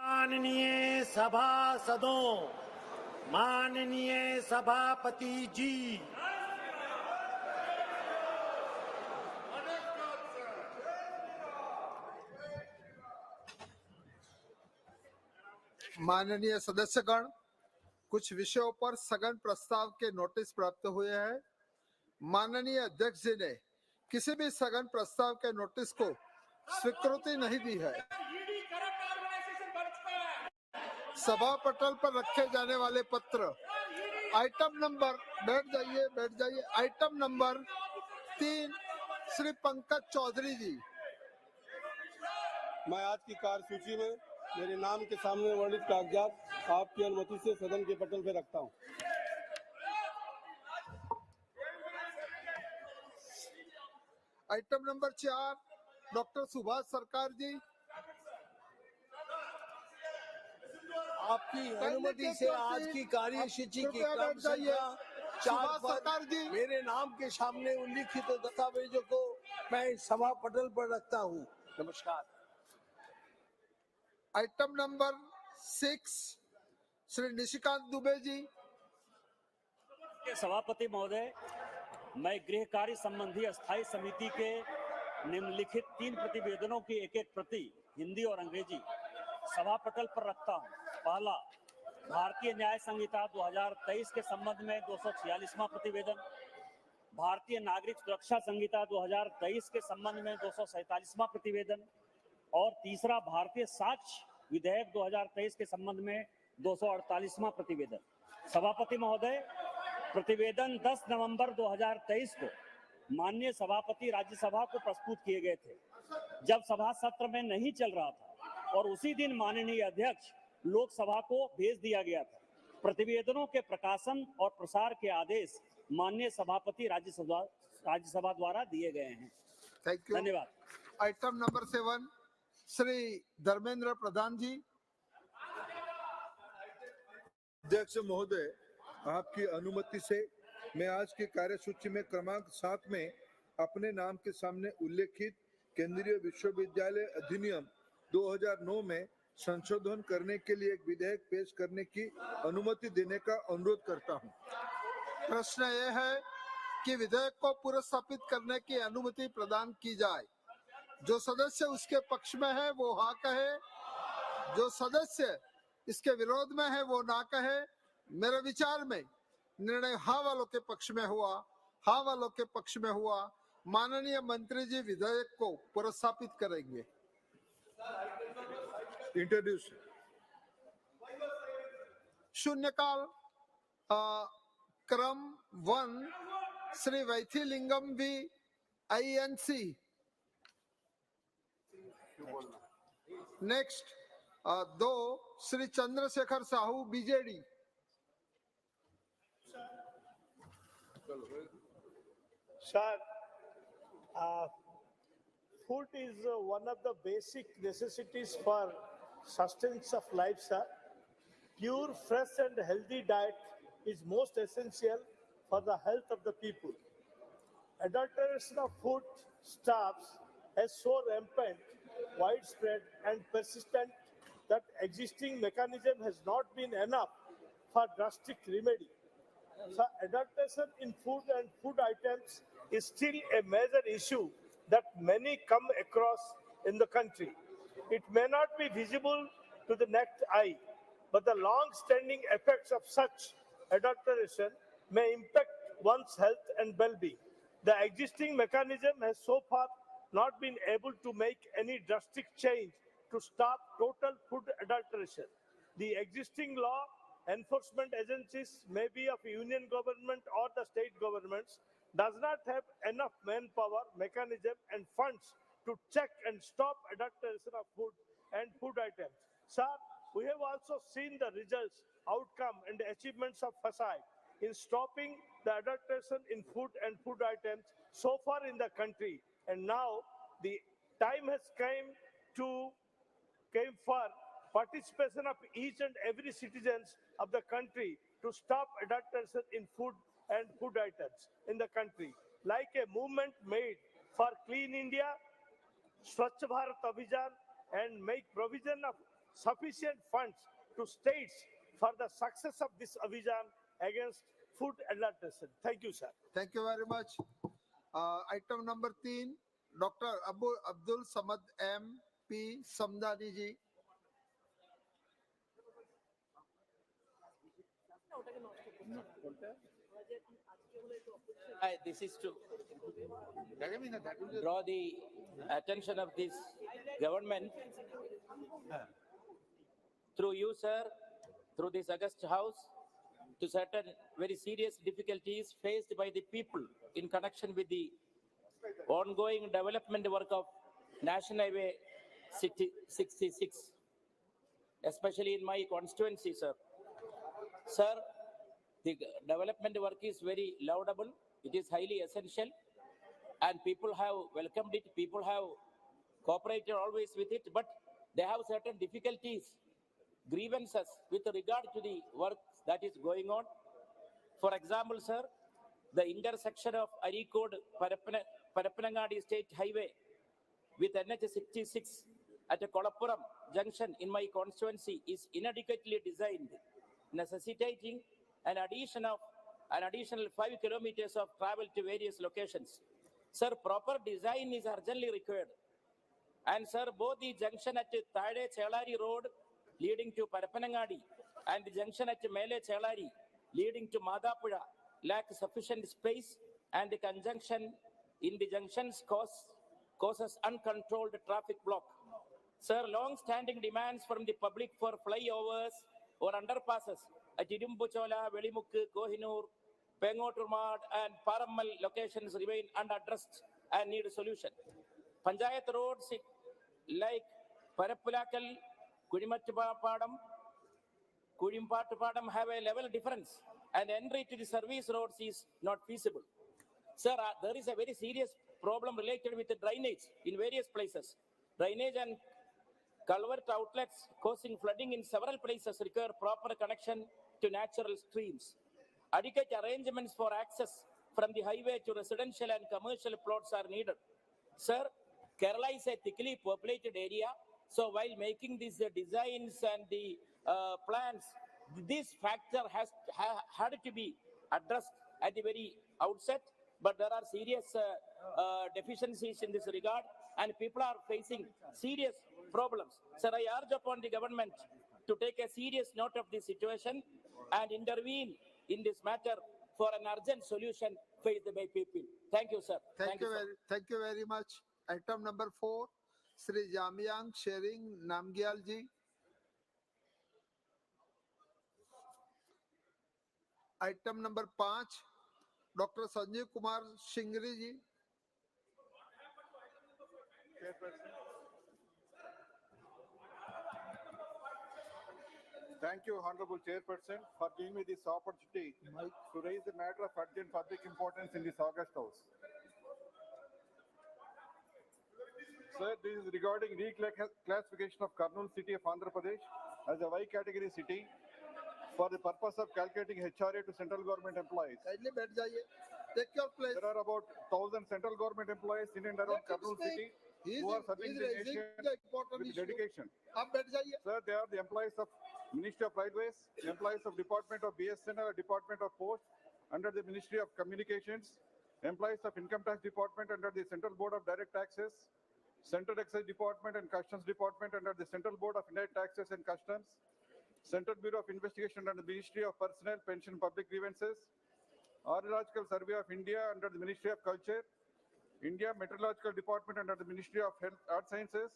माननीय सभासदों, माननीय सभापति जी, माननीय सदस्यगण, कुछ विषयों पर स्थगन प्रस्ताव के नोटिस प्राप्त हुए हैं। माननीय अध्यक्ष जी ने किसी भी स्थगन प्रस्ताव के नोटिस को स्वीकृति नहीं दी है। सभा पटल पर रखे जाने वाले पत्र आइटम नंबर बैठ जाइए आइटम नंबर 3 श्री पंकज चौधरी जी। मैं आज की कार्यसूची में मेरे नाम के सामने वर्णित कागजात आपकी अनुमति से सदन के पटल पर रखता हूं। आइटम नंबर 4 डॉक्टर सुभाष सरकार जी। आपकी अनुमति से आज की कार्यसूची की क्रम संख्या 4 पर मेरे नाम के सामने उल्लिखित दस्तावेजों को मैं सभा पटल पर रखता हूं। नमस्कार। Item number 6 Shri Nishikant Dubey ji. सभापति महोदय, मैं गृह कार्य संबंधी अस्थायी समिति के निम्नलिखित 3 प्रतिवेदनों की एक प्रति हिंदी और अंग्रेजी सभा पटल पर रखता हूं। पहला, भारतीय न्याय संहिता 2023 के संबंध में 246वां प्रतिवेदन, भारतीय नागरिक सुरक्षा संहिता 2023 के संबंध में 247वां प्रतिवेदन और तीसरा, भारतीय साक्ष्य विधेयक 2023 के संबंध में 248वां प्रतिवेदन। सभापति महोदय, प्रतिवेदन 10 नवंबर 2023 को माननीय सभापति राज्यसभा को प्रस्तुत किए गए थे, जब सभा सत्र में नहीं चल रहा था, और उसी दिन माननीय अध्यक्ष लोकसभा को भेज दिया गया था। प्रतिवेदनों के प्रकाशन और प्रसार के आदेश माननीय सभापति राज्यसभा द्वारा दिए गए हैं। थैंक यू, धन्यवाद। आइटम नंबर 7 श्री धर्मेंद्र प्रधान जी। अध्यक्ष महोदय, आपकी अनुमति से मैं आज की कार्यसूची में क्रमांक 7 में अपने नाम के सामने उल्लेखित केंद्रीय विश्वविद्यालय अधिनियम 2009 में संशोधन करने के लिए एक विधेयक पेश करने की अनुमति देने का अनुरोध करता हूं। प्रश्न यह है कि विधेयक को पुरस्कृत करने की अनुमति प्रदान की जाए। जो सदस्य उसके पक्ष में है वो हाँ कहे, जो सदस्य इसके विरोध में है वो ना कहे। मेरे विचार में निर्णय हाँ वालों के पक्ष में हुआ, हाँ वालों के पक्ष में हुआ। माननीय मंत्री जी विधेयक को पुरस्कृत करेंगे। इंट्रोड्यूस। शून्यकाल क्रम 1 Shri Vaithilingam V INC। Next 2 Shri Chandrasekhar Sahu BJD। Sir, food is one of the basic necessities for sustenance of life, sir. Pure, fresh and healthy diet is most essential for the health of the people. Adulteration of food stuffs is so rampant, widespread and persistent that existing mechanism has not been enough for drastic remedy. So adulteration in food and food items is still a major issue that many come across in the country. It may not be visible to the naked eye, but the long-standing effects of such adulteration may impact one's health and well-being. The existing mechanism has so far not been able to make any drastic change to stop total food adulteration. The existing law enforcement agencies, may be of union government or the state governments, does not have enough manpower, mechanism and funds to check and stop adulteration of food and food items. Sir, we have also seen the results, outcome and achievements of FASAI in stopping the adulteration in food and food items so far in the country. And now the time has came for participation of each and every citizens of the country to stop adulteration in food and food items in the country. Like a movement made for Clean India, Swachh Bharat Abhijan, and make provision of sufficient funds to states for the success of this Abhijan against food adulteration. Thank you, sir. Thank you very much. Item number 3, Dr. Abdul Samad M. P. Samdani ji. This is to draw the attention of this government through you, sir, through this August House, to certain very serious difficulties faced by the people in connection with the ongoing development work of National Highway 66, especially in my constituency, sir. Sir, the development work is very laudable. It is highly essential, and people have welcomed it. People have cooperated always with it, but they have certain difficulties, grievances with regard to the work that is going on. For example, sir, the intersection of Arikod Parappanangadi State Highway with NH 66 at Kolappuram junction in my constituency is inadequately designed, necessitating an additional 5 kilometers of travel to various locations. Sir, proper design is urgently required. And sir, both the junction at Thade Chelari Road leading to Parappanangadi and the junction at Mele Chelari leading to Madapura lack sufficient space, and the conjunction in the junctions causes uncontrolled traffic block. Sir, long-standing demands from the public for flyovers or underpasses at Idumbuchola, Velimukku, Kohinoor, Pengoturmad, and Parammal locations remain unaddressed and need a solution. Panchayat roads like Parappulakal, Kudimattapadam, Kudimpattupadam have a level difference, and entry to the service roads is not feasible. Sir, there is a very serious problem related with the drainage in various places. Drainage and culvert outlets causing flooding in several places require proper connection to natural streams. Adequate arrangements for access from the highway to residential and commercial plots are needed. Sir, Kerala is a thickly populated area, so while making these designs and the plans, this factor had to be addressed at the very outset, but there are serious deficiencies in this regard, and people are facing serious problems. Sir, I urge upon the government to take a serious note of this situation and intervene in this matter for an urgent solution faced by people. Thank you, sir. Thank you very much. Item number 4, Sri Jamyang Shering Namgyal ji. Item number 5, Dr. Sanjeev Kumar Shingri ji. Thank you, Honorable Chairperson, for giving me this opportunity to raise the matter of urgent public importance in this August House. Sir, this is regarding reclassification of Kurnool city of Andhra Pradesh as a Y category city for the purpose of calculating HRA to central government employees. Kindly बैठ जाइए. Take your place. There are about 1,000 central government employees in and around Kurnool city who are serving the nation with dedication. आप बैठ जाइए. Sir, they are the employees of Ministry of Railways, employees of Department of BSNL, Department of Post under the Ministry of Communications, employees of Income Tax Department under the Central Board of Direct Taxes, Central Excise Department and Customs Department under the Central Board of Indirect Taxes and Customs, Central Bureau of Investigation under the Ministry of Personnel, Pension, Public Grievances, Archaeological Survey of India under the Ministry of Culture, India Meteorological Department under the Ministry of Health, Art Sciences,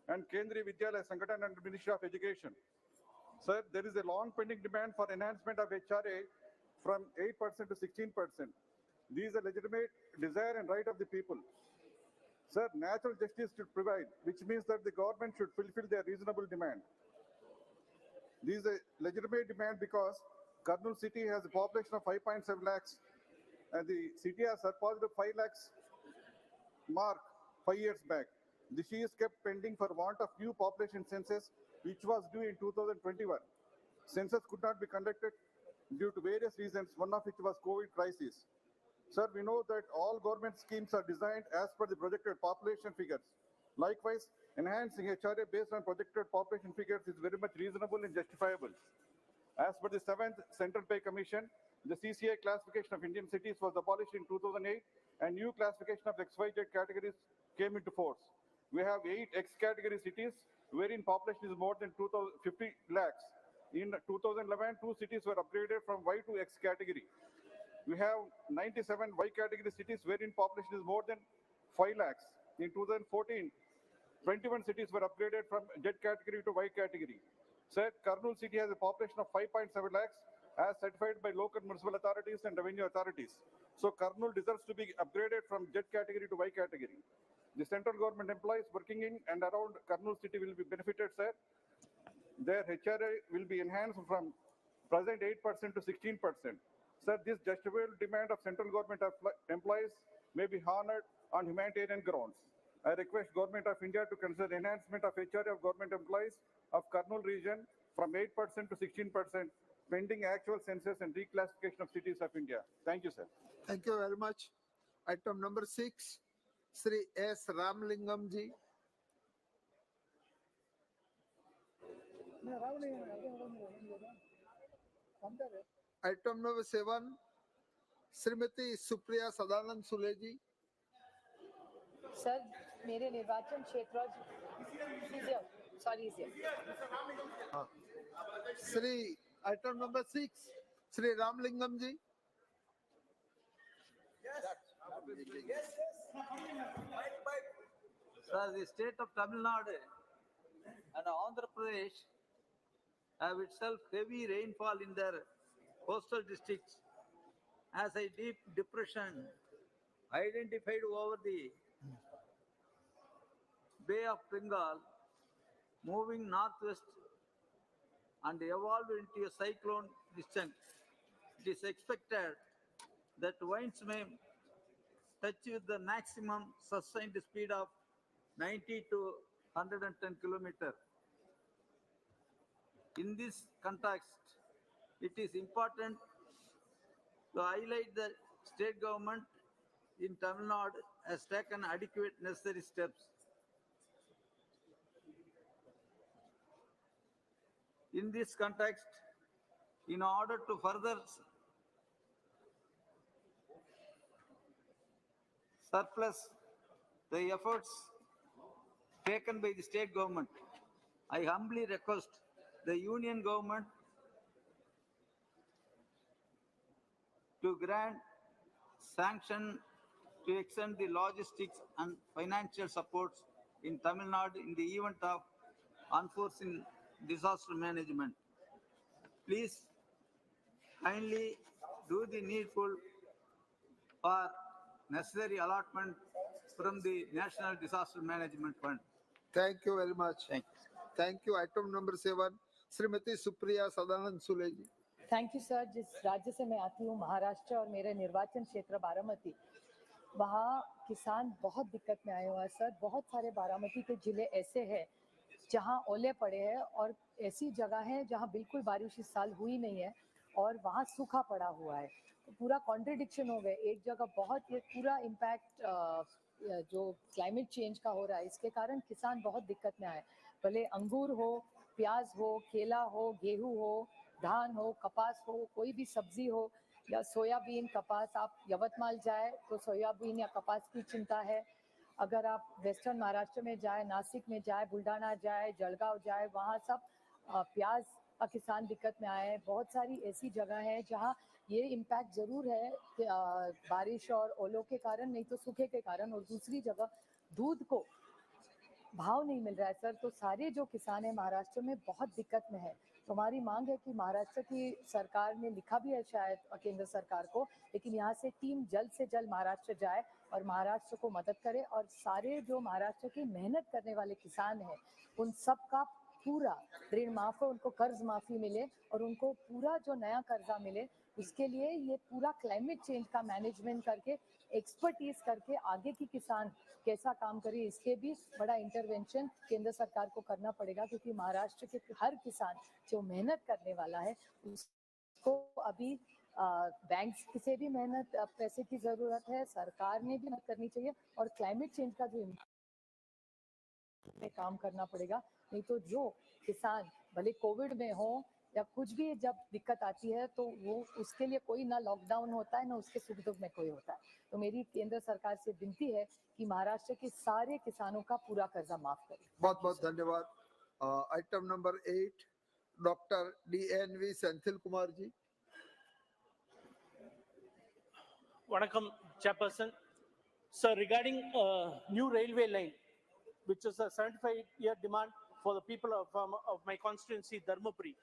and Kendriya Vidyalaya Sangathan under the Ministry of Education. Sir, there is a long pending demand for enhancement of HRA from 8% to 16%. These are legitimate desire and right of the people. Sir, natural justice should provide, which means that the government should fulfill their reasonable demand. This is a legitimate demand because Kurnool city has a population of 5.7 lakhs and the city has surpassed the 5 lakhs mark 5 years back. The issue is kept pending for want of new population census, which was due in 2021. Census could not be conducted due to various reasons, one of which was COVID crisis. Sir, we know that all government schemes are designed as per the projected population figures. Likewise, Enhancing HRA based on projected population figures is very much reasonable and justifiable. As per the 7th Central Pay Commission, the CCI classification of Indian cities was abolished in 2008 and new classification of XYZ categories came into force. We have 8 X category cities wherein population is more than 50 lakhs. In 2011, 2 cities were upgraded from Y to X category. We have 97 Y category cities wherein population is more than 5 lakhs. In 2014, 21 cities were upgraded from Z category to Y category. Said Kurnool city has a population of 5.7 lakhs as certified by local municipal authorities and revenue authorities. So Kurnool deserves to be upgraded from Z category to Y category. The central government employees working in and around Kurnool city will be benefited, sir. Their HRA will be enhanced from present 8% to 16%. Sir, this justifiable demand of central government employees may be honored on humanitarian grounds. I request Government of India to consider enhancement of HRA of government employees of Kurnool region from 8% to 16%, pending actual census and reclassification of cities of India. Thank you, sir. Thank you very much. Item number 6, Sri S. Ramlingam ji. Item number 7, Shrimati Supriya Sadanand Sule ji. Sir मेरे निर्वाचन क्षेत्र Shri item number 6 Shri Ramalingam ji. Sir, the state of Tamil Nadu and Andhra Pradesh have itself heavy rainfall in their coastal districts as a deep depression identified over the Bay of Bengal, moving northwest and evolved into a cyclone system. It is expected that winds may touch with the maximum sustained speed of 90 to 110 kilometers. In this context, it is important to highlight that state government in Tamil Nadu has taken adequate necessary steps. In this context, in order to further surplus the efforts taken by the state government, I humbly request the union government to grant sanction to extend the logistics and financial supports in Tamil Nadu in the event of unforeseen disaster management. Please kindly do the needful for necessary allotment from the National Disaster Management Fund. Thank you very much. Thank you. Item number 7, Shrimati Supriya Sadanand Sule ji. Thank you sir. जिस राज्य से मैं आती हूँ महाराष्ट्र और मेरा निर्वाचन क्षेत्र बारामती, वहाँ किसान बहुत दिक्कत में आए हुए हैं सर। बहुत सारे बारामती के जिले ऐसे हैं जहाँ ओले पड़े हैं और ऐसी जगह है जहाँ बिल्कुल बारिश इस साल हुई नहीं है और वहाँ सूखा पड़ा हुआ है। तो पूरा कॉन्ट्रडिक्शन हो गया। एक जगह बहुत ये पूरा इम्पैक्ट जो क्लाइमेट चेंज का हो रहा है इसके कारण किसान बहुत दिक्कत में आए। भले अंगूर हो, प्याज हो, केला हो, गेहूं हो, धान हो, कपास हो, कोई भी सब्जी हो या सोयाबीन, कपास, आप यवतमाल जाए तो सोयाबीन या कपास की चिंता है। अगर आप वेस्टर्न महाराष्ट्र में जाए, नासिक में जाए, बुल्ढाना जाए, जलगांव जाए, वहाँ सब प्याज का किसान दिक्कत में आए हैं। बहुत सारी ऐसी जगह है जहाँ ये इम्पैक्ट ज़रूर है कि बारिश और ओलों के कारण, नहीं तो सूखे के कारण। और दूसरी जगह दूध को भाव नहीं मिल रहा है सर। तो सारे जो किसान हैं महाराष्ट्र में बहुत दिक्कत में है। तो हमारी मांग है कि महाराष्ट्र की सरकार ने लिखा भी है शायद केंद्र सरकार को, लेकिन यहाँ से टीम जल्द से जल्द महाराष्ट्र जाए और महाराष्ट्र को मदद करे और सारे जो महाराष्ट्र की मेहनत करने वाले किसान हैं उन सब का पूरा ऋण माफ हो, उनको कर्ज माफी मिले और उनको पूरा जो नया कर्जा मिले। उसके लिए ये पूरा क्लाइमेट चेंज का मैनेजमेंट करके, एक्सपर्टीज करके आगे की किसान कैसा काम करे, इसके भी बड़ा इंटरवेंशन केंद्र सरकार को करना पड़ेगा। क्योंकि महाराष्ट्र के हर किसान जो मेहनत करने वाला है उसको अभी बैंक से भी मेहनत पैसे की जरूरत है, सरकार ने भी मदद करनी चाहिए और क्लाइमेट चेंज का जो में काम करना पड़ेगा। नहीं तो जो किसान भले कोविड में हो या कुछ भी जब दिक्कत आती है तो वो उसके लिए कोई ना लॉकडाउन होता है ना उसके सुख दुख में कोई होता है। तो मेरी केंद्र सरकार से विनती है कि महाराष्ट्र के सारे किसानों का पूरा कर्जा माफ करें। बहुत बहुत धन्यवाद। Item number 8 doctor DNV Senthil Kumar ji. Vanakkam, Chairperson. So regarding new railway line, which is a 75-year demand for the people of my constituency, Dharmapuri,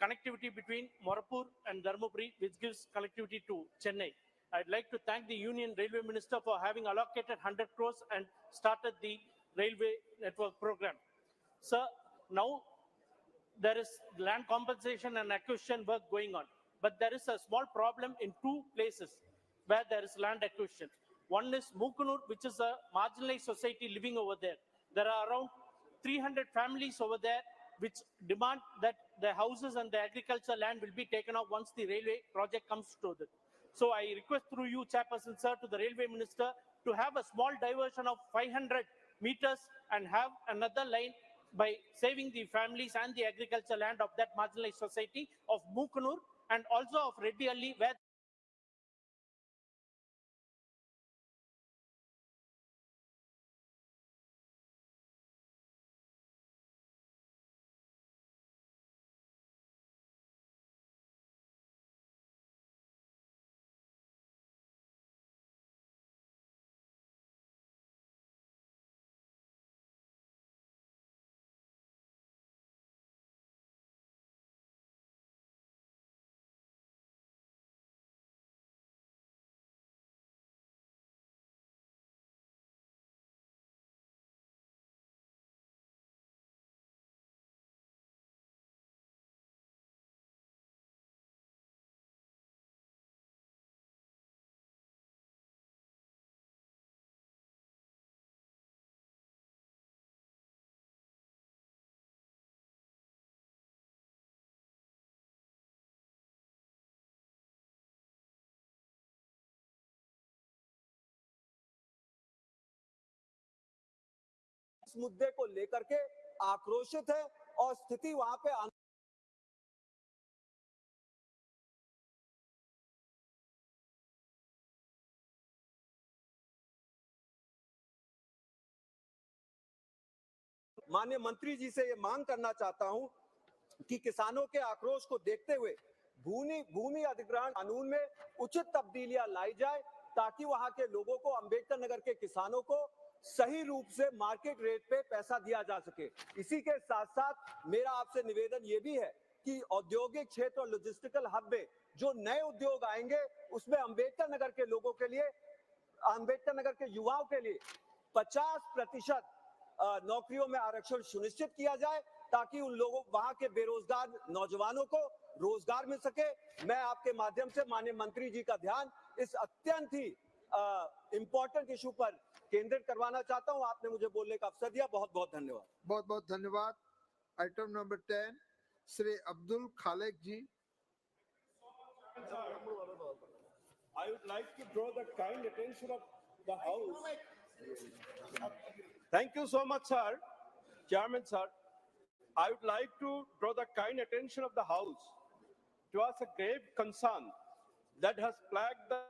connectivity between Morapur and Dharmapuri, which gives connectivity to Chennai. I'd like to thank the Union Railway Minister for having allocated 100 crores and started the railway network program. Sir, now there is land compensation and acquisition work going on, but there is a small problem in two places where there is land acquisition. One is Mukunur, which is a marginalized society living over there. There are around 300 families over there which demand that the houses and the agricultural land will be taken off once the railway project comes to it. So I request through you, Chairperson, sir, to the Railway Minister to have a small diversion of 500 meters and have another line by saving the families and the agricultural land of that marginalized society of Mukunur and also of Reddy Alli, where इस मुद्दे को लेकर के आक्रोशित है और स्थिति वहां पे माननीय मंत्री जी से ये मांग करना चाहता हूं कि किसानों के आक्रोश को देखते हुए भूमि अधिग्रहण कानून में उचित तब्दीलियां लाई जाए ताकि वहां के लोगों को, अंबेडकर नगर के किसानों को सही रूप से मार्केट रेट पे पैसा दिया जा सके। इसी के साथ साथ मेरा आपसे निवेदन ये भी है कि औद्योगिक क्षेत्र और लॉजिस्टिकल हब में जो नए उद्योग आएंगे उसमें अंबेडकर नगर के लोगों के लिए, अंबेडकर नगर के युवाओं के लिए 50% नौकरियों में आरक्षण सुनिश्चित किया जाए ताकि उन लोगों, वहां के बेरोजगार नौजवानों को रोजगार मिल सके। मैं आपके माध्यम से माननीय मंत्री जी का ध्यान इस अत्यंत ही इंपॉर्टेंट इशू पर केंद्रित करवाना चाहता हूं। आपने मुझे बोलने का अवसर दिया, बहुत बहुत धन्यवाद। बहुत बहुत धन्यवाद। Item number 10 Shri Abdul Khaleque ji. I would like to draw the kind attention of the House. Thank you so much, sir. Chairman, sir. I would like to draw the kind attention of the House towards a grave concern that has plagued the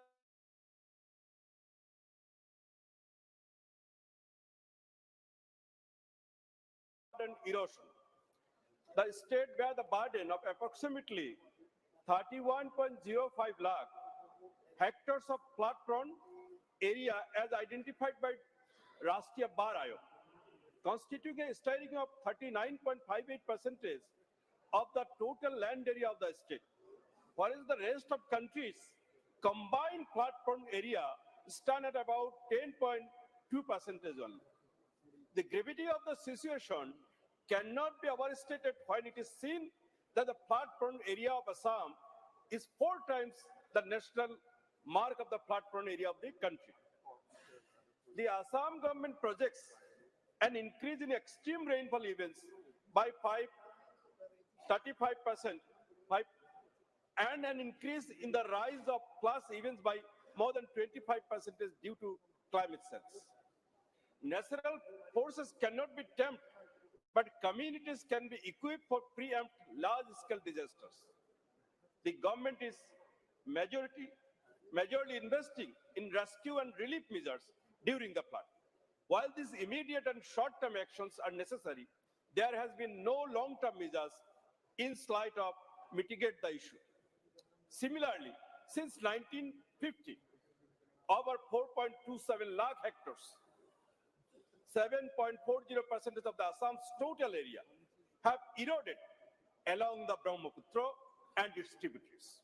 erosion. The state bear the burden of approximately 31.05 lakh hectares of flood-prone area as identified by Rashtriya Bar Ayog, constituting a staggering of 39.58% of the total land area of the state, whereas the rest of countries combined flood-prone area stand at about 10.2% only. The gravity of the situation cannot be overstated when it is seen that the flood-prone area of Assam is 4 times the national mark of the flood-prone area of the country. The Assam government projects an increase in extreme rainfall events by 35%, and an increase in the rise of plus events by more than 25% due to climate change. Natural forces cannot be tamed, but communities can be equipped for preempt large-scale disasters. The government is majorly investing in rescue and relief measures during the flood. While these immediate and short-term actions are necessary, there has been no long-term measures in sight of mitigate the issue. Similarly, since 1950, over 4.27 lakh hectares, 7.40% of the Assam's total area, have eroded along the Brahmaputra and its tributaries,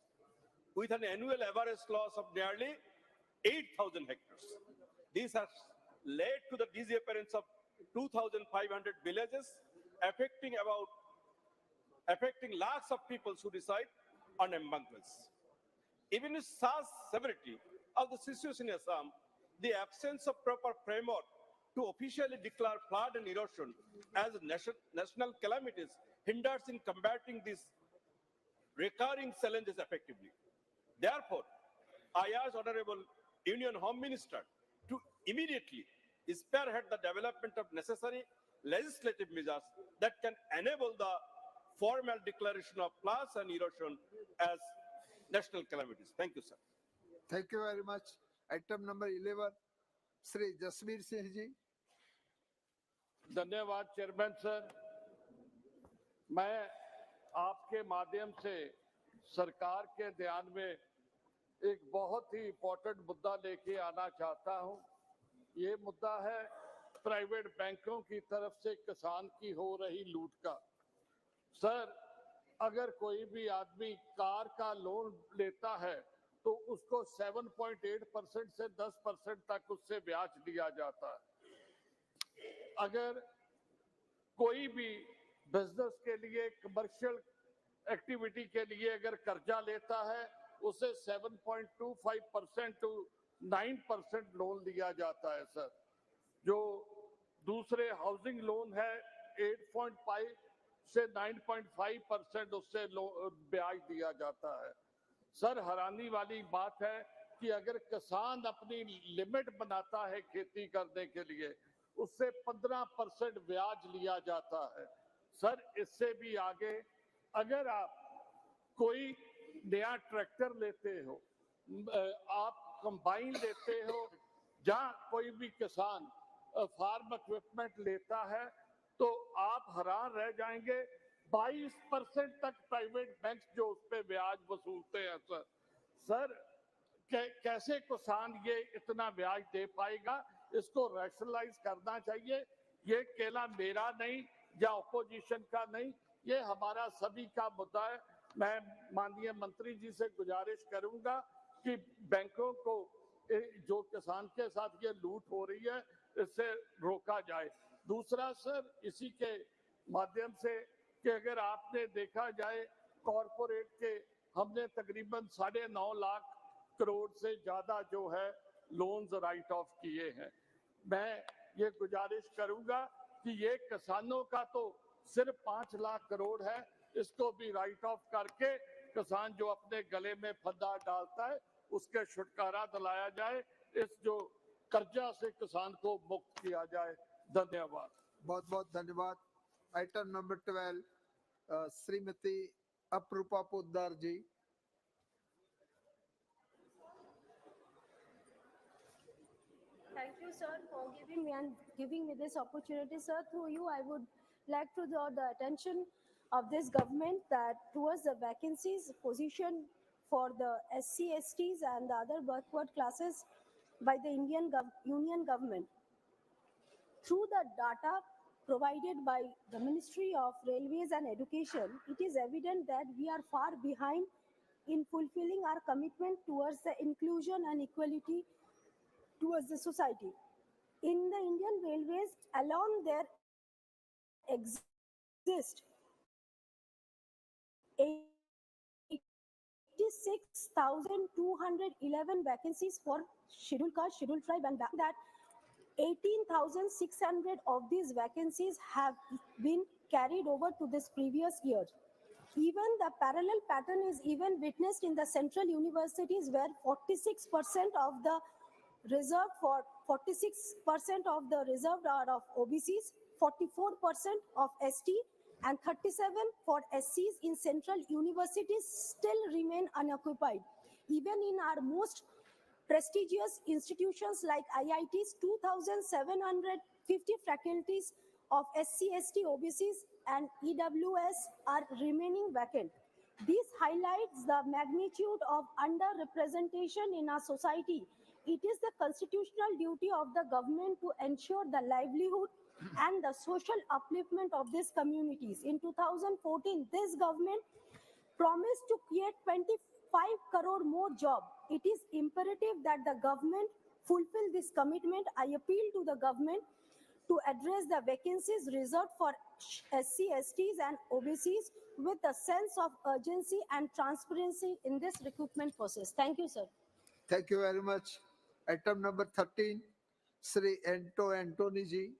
with an annual average loss of nearly 8,000 hectares. This has led to the disappearance of 2,500 villages, affecting lakhs of people who reside on embankments. Even with such severity of the situation in Assam, the absence of proper framework to officially declare flood and erosion as national calamities hinders in combating these recurring challenges effectively. Therefore, I urge Honorable Union Home Minister to immediately spearhead the development of necessary legislative measures that can enable the formal declaration of floods and erosion as national calamities. Thank you, sir. Thank you very much. Item number 11, Shri Jasmeer Singh ji. धन्यवाद chairman sir. मैं आपके माध्यम से सरकार के ध्यान में एक बहुत ही इम्पोर्टेंट मुद्दा लेके आना चाहता हूं। ये मुद्दा है प्राइवेट बैंकों की तरफ से किसान की हो रही लूट का। सर, अगर कोई भी आदमी कार का लोन लेता है तो उसको 7.8% से 10% तक उससे ब्याज लिया जाता है। अगर कोई भी बिजनेस के लिए, कमर्शियल एक्टिविटी के लिए अगर कर्जा लेता है उसे 7.25% to 9% लोन लिया जाता है सर। जो दूसरे हाउसिंग लोन है 8.5 से 9.5% उससे ब्याज दिया जाता है। सर, हैरानी वाली बात है कि अगर किसान अपनी लिमिट बनाता है खेती करने के लिए, उससे 15% ब्याज लिया जाता है। सर, इससे भी आगे अगर आप कोई नया ट्रैक्टर लेते हो, आप कंबाइन लेते हो, जहां कोई भी किसान फार्म इक्विपमेंट लेता है तो आप हैरान रह जाएंगे, 22% तक प्राइवेट बैंक जो उस पे ब्याज वसूलते हैं सर। सर, कैसे किसान ये इतना ब्याज दे पाएगा? इसको रैशनलाइज करना चाहिए। ये केवल मेरा नहीं या अपोजिशन का नहीं, ये हमारा सभी का मुद्दा है। मैं माननीय मंत्री जी से गुजारिश करूंगा कि बैंकों को जो किसान के साथ ये लूट हो रही है इससे रोका जाए। दूसरा सर, इसी के माध्यम से कि अगर आपने देखा जाए कॉरपोरेट के हमने तकरीबन 9.5 लाख करोड़ से ज्यादा जो है लोन्स राइट ऑफ किए हैं। मैं ये गुजारिश करूंगा कि ये किसानों का तो सिर्फ 5 लाख करोड़ है, इसको भी राइट ऑफ करके किसान जो अपने गले में फंदा डालता है उसके छुटकारा दिलाया जाए, इस जो कर्जा से किसान को मुक्त किया जाए। धन्यवाद। बहुत बहुत धन्यवाद। Item number 12, Shrimati Aparupa Poddar ji. Thank you, sir, for giving me this opportunity, sir. Through you, I would like to draw the attention of this government that towards the vacancies position for the SC, STs and the other backward classes by the Union government. Through the data provided by the Ministry of Railways and Education, it is evident that we are far behind in fulfilling our commitment towards the inclusion and equality towards the society. In the Indian Railways alone, there exist 86,211 vacancies for scheduled caste, scheduled tribe, and that 18,600 of these vacancies have been carried over to this previous year. Even the parallel pattern is even witnessed in the central universities, where 46% of the reserved for 46% of the reserved are of OBCs, 44% of ST, and 37 for SCs in central universities still remain unoccupied. Even in our most prestigious institutions like IITs, 2,750 faculties of SC, ST, OBCs, and EWS are remaining vacant. This highlights the magnitude of underrepresentation in our society. It is the constitutional duty of the government to ensure the livelihood and the social upliftment of these communities. In 2014, this government promised to create 25 crore more jobs. It is imperative that the government fulfill this commitment. I appeal to the government to address the vacancies reserved for SC, STs and OBCs with a sense of urgency and transparency in this recruitment process. Thank you, sir. Thank you very much. Item number 13, Sri Antony ji.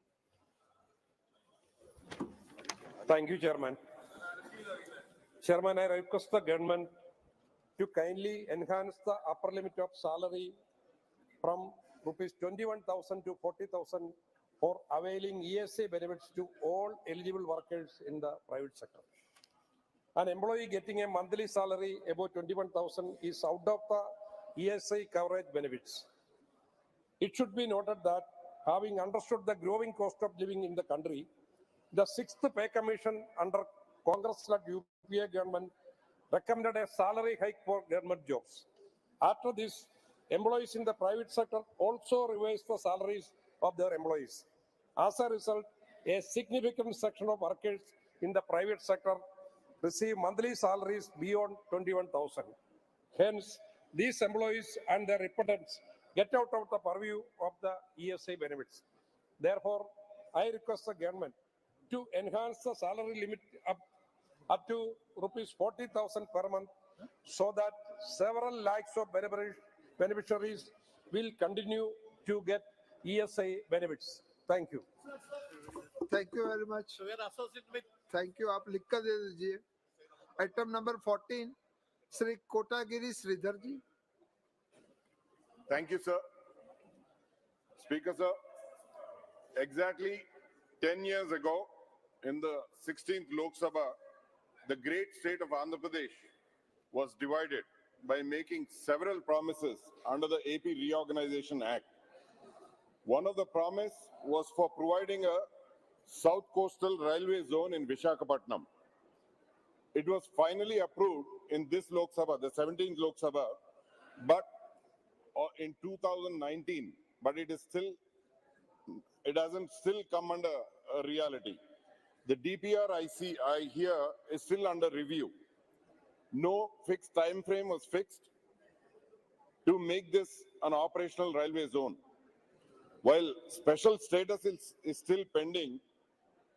Thank you, Chairman. Chairman, I request the government to kindly enhance the upper limit of salary from rupees 21,000 to 40,000 for availing ESA benefits to all eligible workers in the private sector. An employee getting a monthly salary above 21,000 is out of the ESA coverage benefits. It should be noted that, having understood the growing cost of living in the country, the 6th Pay Commission under Congress-led UPA government recommended a salary hike for government jobs. After this, employees in the private sector also revised the salaries of their employees. As a result, a significant section of workers in the private sector receive monthly salaries beyond 21,000. Hence, these employees and their dependents get out of the purview of the ESA benefits. Therefore, I request the government to enhance the salary limit up to rupees 40,000 per month so that several lakhs of beneficiaries will continue to get ESA benefits. Thank you. Thank you very much. So we are associated with. Thank you. आप लिख कर दे दीजिए. Item number 14, Sri Kotagiri Sridhar ji. Thank you, sir. Speaker, sir. Exactly 10 years ago, in the 16th Lok Sabha, the great state of Andhra Pradesh was divided by making several promises under the AP Reorganization Act. One of the promise was for providing a South Coastal Railway Zone in Visakhapatnam. It was finally approved in this Lok Sabha, the 17th Lok Sabha, but in 2019, but it hasn't still come under a reality. The DPR I hear is still under review. No fixed time frame was fixed to make this an operational railway zone. While special status is still pending,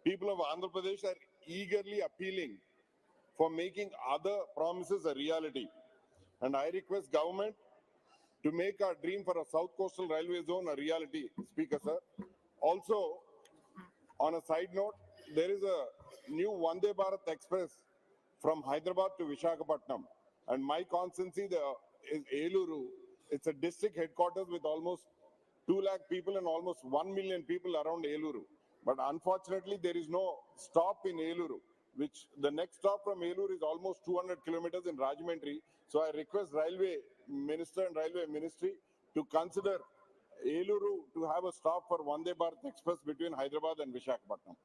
people of Andhra Pradesh are eagerly appealing for making other promises a reality. And I request government to make our dream for a South Coastal Railway Zone a reality, Speaker, sir. Also, on a side note, there is a new Vande Bharat Express from Hyderabad to Visakhapatnam. And my constituency is Eluru. It's a district headquarters with almost 2 lakh people and almost 1 million people around Eluru. But unfortunately, there is no stop in Eluru, which the next stop from Eluru is almost 200 kilometers in Rajahmundry. So I request Railway Minister and Railway Ministry to consider Eluru to have a stop for Vande Bharat Express between Hyderabad and Visakhapatnam.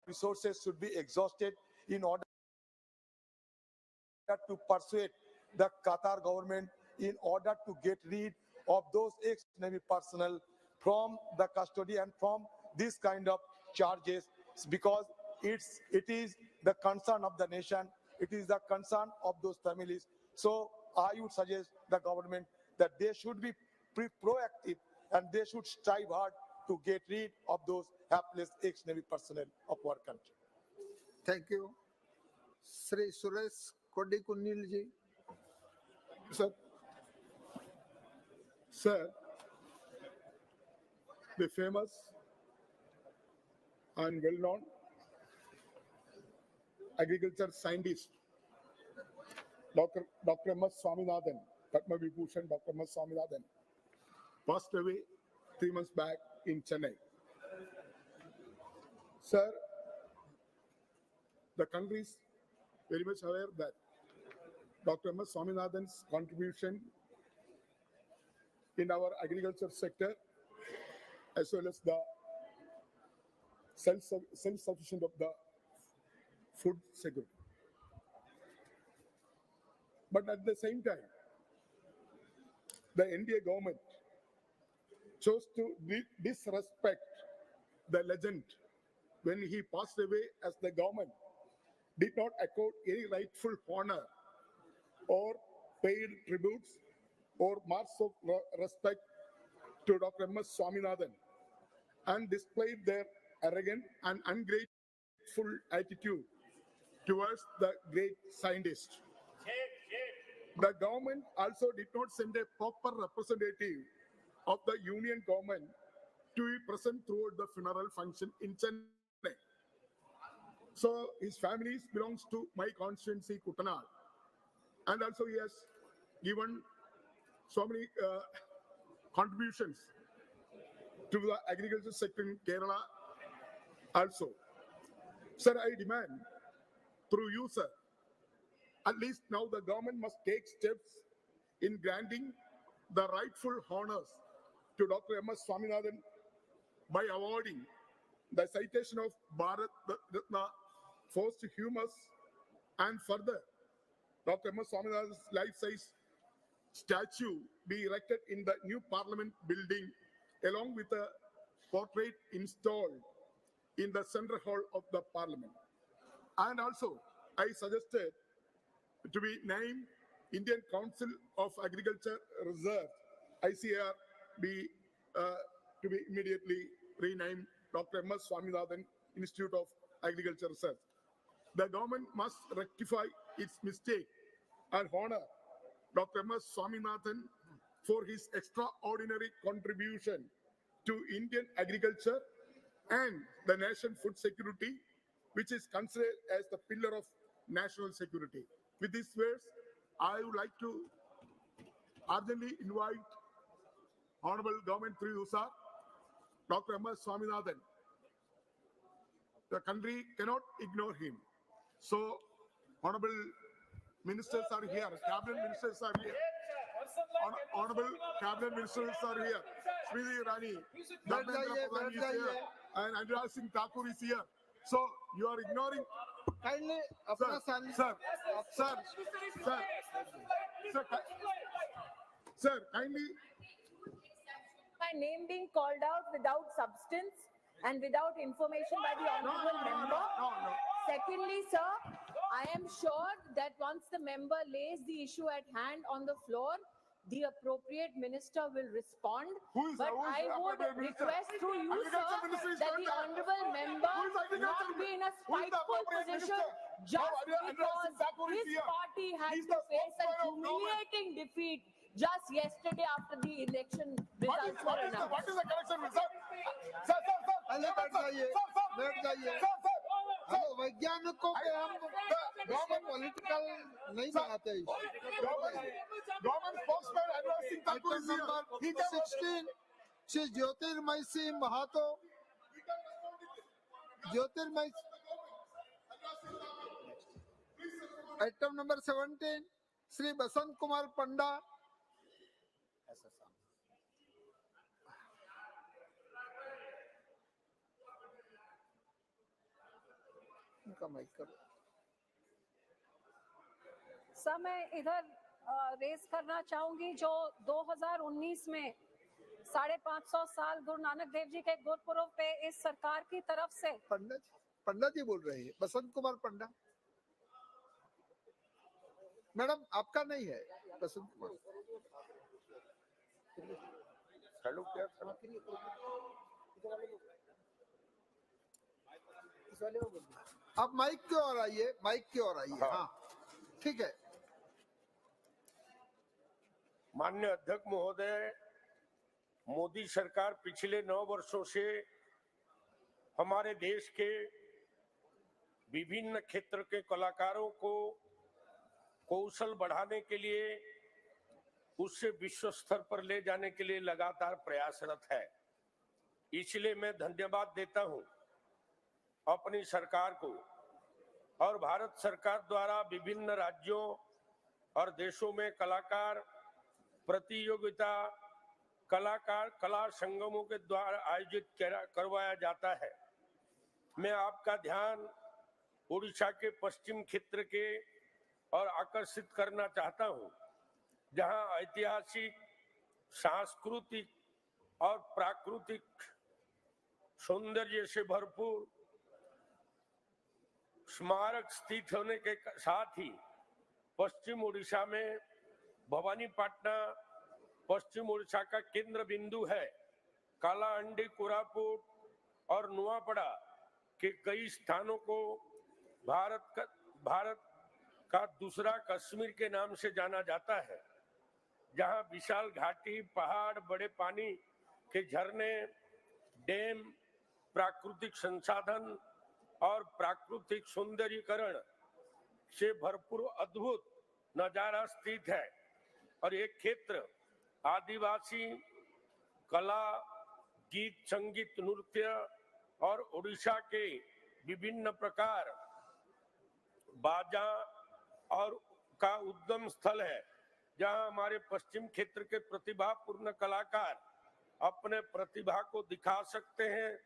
resources should be exhausted in order to persuade the Qatar government in order to get rid of those ex-Navy personnel from the custody and from this kind of charges, because it is the concern of the nation, it is the concern of those families. So I would suggest the government that they should be proactive and they should strive hard to get rid of those hapless ex-Navy personnel of our country. Thank you. Sri Suresh Kodikunil ji. Sir, the famous and well-known agriculture scientist, Dr. M. S. Swaminathan, Padma Vibhushan Dr. M. S. Swaminathan, passed away 3 months back in Chennai. Sir, the country is very much aware that Dr. M. S. Swaminathan's contribution in our agriculture sector, as well as the self-sufficient of the food security. But at the same time, the NDA government chose to disrespect the legend when he passed away, as the government did not accord any rightful honor or paid tributes or marks of respect to Dr. M. S. Swaminathan, and displayed their arrogant and ungrateful attitude towards the great scientist. The government also did not send a proper representative of the union government to be present throughout the funeral function in Chennai. So his family belongs to my constituency, Kuttanad, and also he has given so many contributions to the agriculture sector in Kerala also. Sir, I demand through you, sir, at least now the government must take steps in granting the rightful honors to Dr. M. S. Swaminathan by awarding the citation of Bharat Ratna posthumous, and further, Dr. M. S. Swaminathan's life-size statue be erected in the new Parliament building, along with a portrait installed in the central hall of the Parliament. And also, I suggested to be named Indian Council of Agriculture Research, ICAR, to be immediately renamed Dr. M. S. Swaminathan Institute of Agriculture Research. The government must rectify its mistake and honor Dr. M. S. Swaminathan for his extraordinary contribution to Indian agriculture and the nation's food security, which is considered as the pillar of national security. With these words, I would like to urgently invite Honorable Government through you, sir, Dr. M. S. Swaminathan. The country cannot ignore him. So, Honorable Ministers are here, Cabinet Ministers are here. Honorable Cabinet Ministers are here. Smriti Irani, Dharmendra Pradhan is here, and Anurag Singh Thakur is here. So, you are ignoring. Kindly, sir, kindly. My name being called out without substance and without information by the honorable member. Secondly, sir, I am sure that once the member lays the issue at hand on the floor, the appropriate minister will respond. But I would request through you, sir, that the honorable member not be in a spiteful position just because his party had to face a humiliating defeat just yesterday after the election results were announced. What is the correction, sir? वैज्ञानिकों के हम political नहीं बनाते। Government spokesman Anurag Singh Thakur is here. Number 16, Shri Jyotirmay Singh Mahato. Jyotirmay. Item number 17, Shri Basant Kumar Panda. इनका mic करो। Sir मैं इधर race करना चाहूंगी जो 2019 में 550 साल गुरु नानक देव जी के गुरपुरब पे इस सरकार की तरफ से पंडा जी बोल रहे हैं, बसंत कुमार पंडा। मैडम आपका नहीं है बसंत कुमार। आप माइक की ओर आइए, माइक की ओर आइए। हाँ ठीक है। माननीय अध्यक्ष महोदय, मोदी सरकार पिछले 9 वर्षों से हमारे देश के विभिन्न क्षेत्र के कलाकारों को कौशल बढ़ाने के लिए, उससे विश्व स्तर पर ले जाने के लिए लगातार प्रयासरत है। इसलिए मैं धन्यवाद देता हूं अपनी सरकार को और भारत सरकार द्वारा विभिन्न राज्यों और देशों में कलाकार प्रतियोगिता, कलाकार कला संगमों के द्वारा आयोजित करवाया जाता है। मैं आपका ध्यान उड़ीसा के पश्चिम क्षेत्र के और आकर्षित करना चाहता हूं, जहां ऐतिहासिक, सांस्कृतिक और प्राकृतिक सौंदर्य से भरपूर स्मारक स्थित होने के साथ ही पश्चिम उड़ीसा में भवानीपटना पश्चिम उड़ीसा का केंद्र बिंदु है। कालाहांडी, कोरापुट और नुआपड़ा के कई स्थानों को भारत का दूसरा कश्मीर के नाम से जाना जाता है, जहां विशाल घाटी, पहाड़, बड़े पानी के झरने, डैम, प्राकृतिक संसाधन और प्राकृतिक सौंदर्यीकरण से भरपूर अद्भुत नजारा स्थित है। और ये क्षेत्र आदिवासी कला, गीत, संगीत, नृत्य और उड़ीसा के विभिन्न प्रकार बाजा और का उद्गम स्थल है, जहां हमारे पश्चिम क्षेत्र के प्रतिभापूर्ण कलाकार अपने प्रतिभा को दिखा सकते हैं,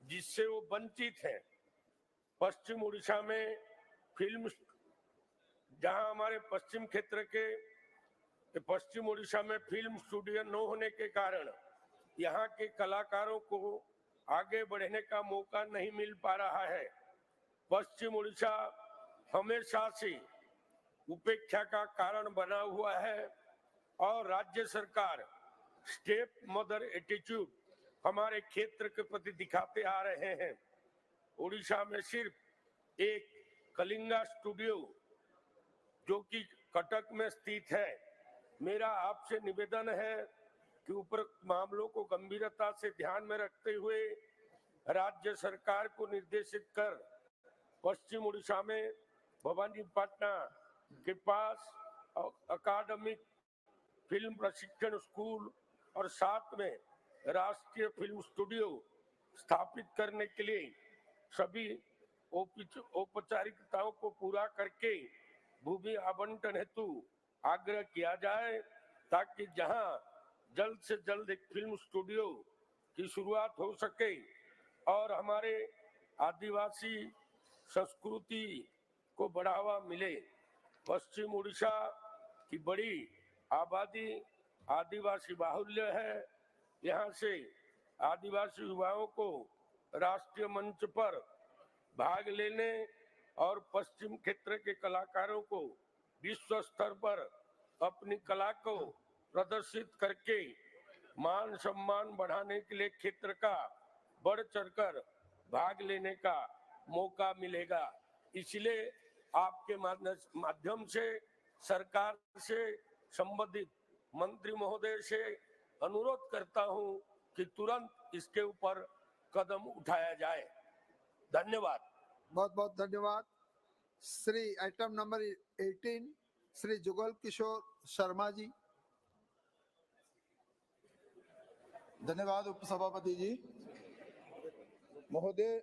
जिससे वो वंचित हैं। पश्चिम उड़ीसा में फिल्म, जहां हमारे पश्चिम क्षेत्र के पश्चिम उड़ीसा में फिल्म स्टूडियो न होने के कारण यहाँ के कलाकारों को आगे बढ़ने का मौका नहीं मिल पा रहा है। पश्चिम उड़ीसा हमेशा से उपेक्षा का कारण बना हुआ है और राज्य सरकार स्टेप मदर एटीट्यूड हमारे क्षेत्र के प्रति दिखाते आ रहे हैं। उड़ीसा में सिर्फ एक कलिंगा स्टूडियो जो कि कटक में स्थित है। मेरा आपसे निवेदन है कि उपरोक्त मामलों को गंभीरता से ध्यान में रखते हुए राज्य सरकार को निर्देशित कर पश्चिम उड़ीसा में भवानीपटना के पास अकादमिक फिल्म प्रशिक्षण स्कूल और साथ में राष्ट्रीय फिल्म स्टूडियो स्थापित करने के लिए सभी औपचारिकताओं को पूरा करके भूमि आवंटन हेतु आग्रह किया जाए, ताकि जहां जल्द से जल्द एक फिल्म स्टूडियो की शुरुआत हो सके और हमारे आदिवासी संस्कृति को बढ़ावा मिले। पश्चिम उड़ीसा की बड़ी आबादी आदिवासी बाहुल्य है। यहाँ से आदिवासी युवाओं को राष्ट्रीय मंच पर भाग लेने और पश्चिम क्षेत्र के कलाकारों को विश्व स्तर पर अपनी कला को प्रदर्शित करके मान सम्मान बढ़ाने के लिए क्षेत्र का बढ़ चढ़कर भाग लेने का मौका मिलेगा। इसलिए आपके माध्यम से सरकार से संबंधित मंत्री महोदय से अनुरोध करता हूं कि तुरंत इसके ऊपर कदम उठाया जाए। धन्यवाद। बहुत बहुत धन्यवाद। Shri item number 18 Shri Jugal Kishore Sharma ji. धन्यवाद उपसभापति जी। महोदय,